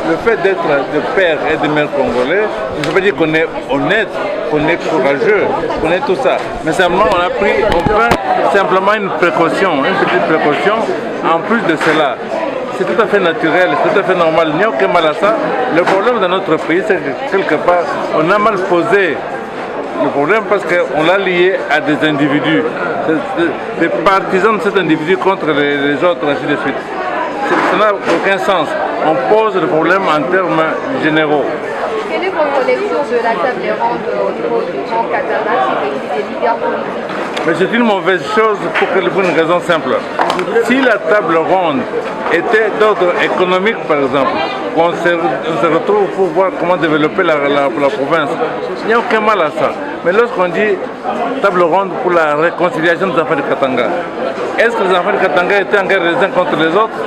Le fait d'être de père et de mère congolais, je ne veux pas dire qu'on est honnête, qu'on est courageux, qu'on est tout ça. Mais simplement, on prend simplement une précaution, une petite précaution. En plus de cela, c'est tout à fait naturel, c'est tout à fait normal. Il n'y a aucun mal à ça. Le problème dans notre pays, c'est que quelque part, on a mal posé le problème parce qu'on l'a lié à des individus, des partisans de cet individu contre les autres, ainsi de suite. Ça n'a aucun sens. On pose le problème en termes généraux.
Quelle est votre lecture de la table ronde au niveau du Grand Katanga qui réunit des leaders politiques?
Mais c'est une mauvaise chose pour une raison simple. Si la table ronde était d'ordre économique, par exemple, on se retrouve pour voir comment développer la province, il n'y a aucun mal à ça. Mais lorsqu'on dit table ronde pour la réconciliation des enfants de Katanga, est-ce que les enfants de Katanga étaient en guerre les uns contre les autres?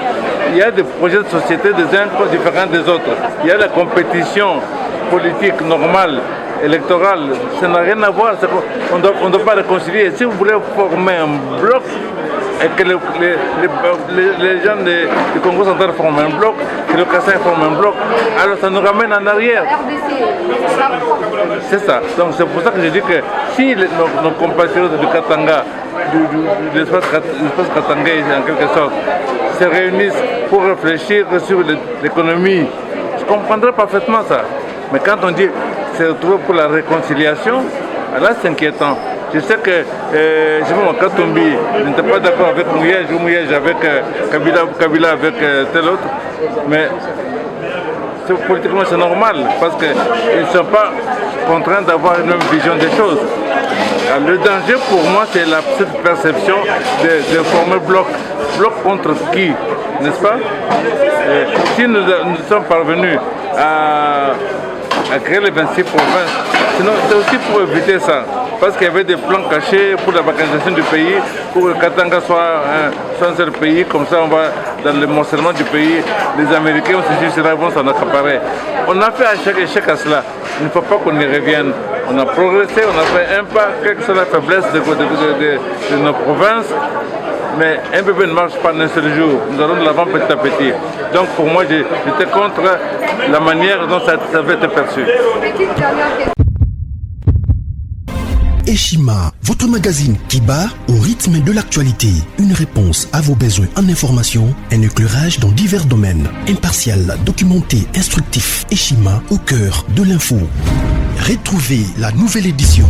Il y a des projets de société des uns différents des autres. Il y a la compétition politique normale, électorale. Ça n'a rien à voir. On ne doit pas réconcilier. Si vous voulez former un bloc et que les gens du Congo central forment un bloc, que le Kassai forme un bloc, alors ça nous ramène en arrière. C'est ça. Donc c'est pour ça que je dis que si nos compatriotes du Katanga, de l'espace katangais en quelque sorte, se réunissent pour réfléchir sur l'économie, je comprendrais parfaitement ça. Mais quand on dit se retrouver pour la réconciliation, là c'est inquiétant. Je sais que je sais pas, Katumbi n'était pas d'accord avec Mouyej ou Mouyej avec Kabila avec tel autre, mais politiquement c'est normal parce qu'ils ne sont pas contraints d'avoir une même vision des choses. Alors, le danger pour moi c'est cette perception de former bloc contre qui, n'est-ce pas? Si nous sommes parvenus à créer les 26 provinces, sinon c'est aussi pour éviter ça. Parce qu'il y avait des plans cachés pour la balkanisation du pays, pour que Katanga soit un seul pays, comme ça on va dans le morcellement du pays, les Américains aussi vont s'en accaparer. On a fait à chaque échec à cela, il ne faut pas qu'on y revienne. On a progressé, on a fait un pas, quelle que soit la faiblesse de nos provinces, mais un bébé ne marche pas d'un seul jour, nous allons de l'avant petit à petit. Donc pour moi, j'étais contre la manière dont ça avait été perçu.
Eshima, votre magazine qui bat au rythme de l'actualité. Une réponse à vos besoins en information, un éclairage dans divers domaines. Impartial, documenté, instructif. Eshima au cœur de l'info. Retrouvez la nouvelle édition.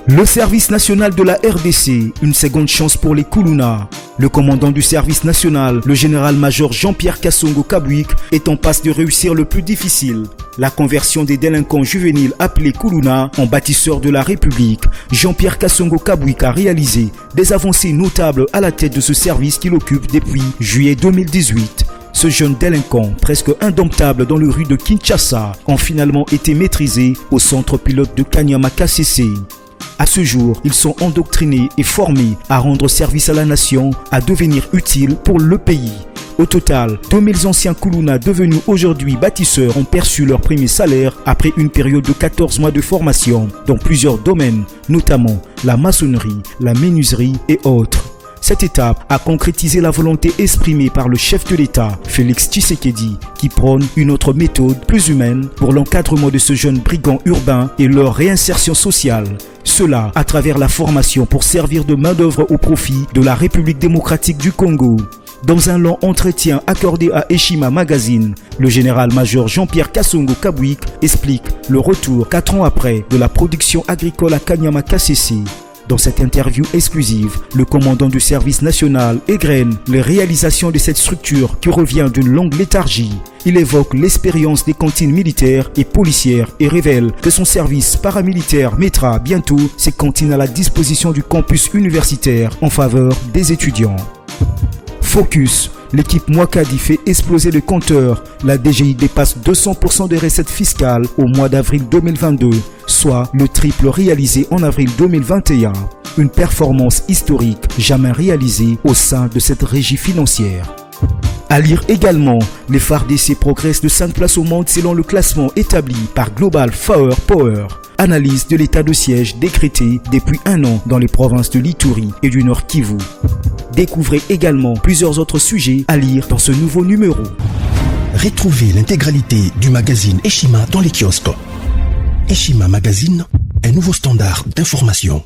Le service national de la RDC, une seconde chance pour les Koulouna. Le commandant du service national, le général-major Jean-Pierre Kassongo Kabouik, est en passe de réussir le plus difficile. La conversion des délinquants juvéniles appelés Koulouna en bâtisseurs de la République. Jean-Pierre Kassongo Kabouik a réalisé des avancées notables à la tête de ce service qu'il occupe depuis juillet 2018. Ce jeune délinquant, presque indomptable dans les rues de Kinshasa, ont finalement été maîtrisés au centre pilote de Kanyama KCC. À ce jour, ils sont endoctrinés et formés à rendre service à la nation, à devenir utiles pour le pays. Au total, 2000 anciens Koulouna devenus aujourd'hui bâtisseurs ont perçu leur premier salaire après une période de 14 mois de formation dans plusieurs domaines, notamment la maçonnerie, la menuiserie et autres. Cette étape a concrétisé la volonté exprimée par le chef de l'État, Félix Tshisekedi, qui prône une autre méthode plus humaine pour l'encadrement de ce jeune brigand urbain et leur réinsertion sociale. Cela à travers la formation pour servir de main-d'œuvre au profit de la République démocratique du Congo. Dans un long entretien accordé à Eshima Magazine, le général-major Jean-Pierre Kassongo Kabouik explique le retour 4 ans après de la production agricole à Kanyama KCC. Dans cette interview exclusive, le commandant du service national égrène les réalisations de cette structure qui revient d'une longue léthargie. Il évoque l'expérience des cantines militaires et policières et révèle que son service paramilitaire mettra bientôt ses cantines à la disposition du campus universitaire en faveur des étudiants. Focus. L'équipe Mwakadi fait exploser le compteur. La DGI dépasse 200% des recettes fiscales au mois d'avril 2022, soit le triple réalisé en avril 2021. Une performance historique jamais réalisée au sein de cette régie financière. À lire également, les FARDC progressent de 5 places au monde selon le classement établi par Global Power. Analyse de l'état de siège décrété depuis 1 an dans les provinces de l'Ituri et du Nord Kivu. Découvrez également plusieurs autres sujets à lire dans ce nouveau numéro.
Retrouvez l'intégralité du magazine Eshima dans les kiosques. Eshima Magazine, un nouveau standard d'information.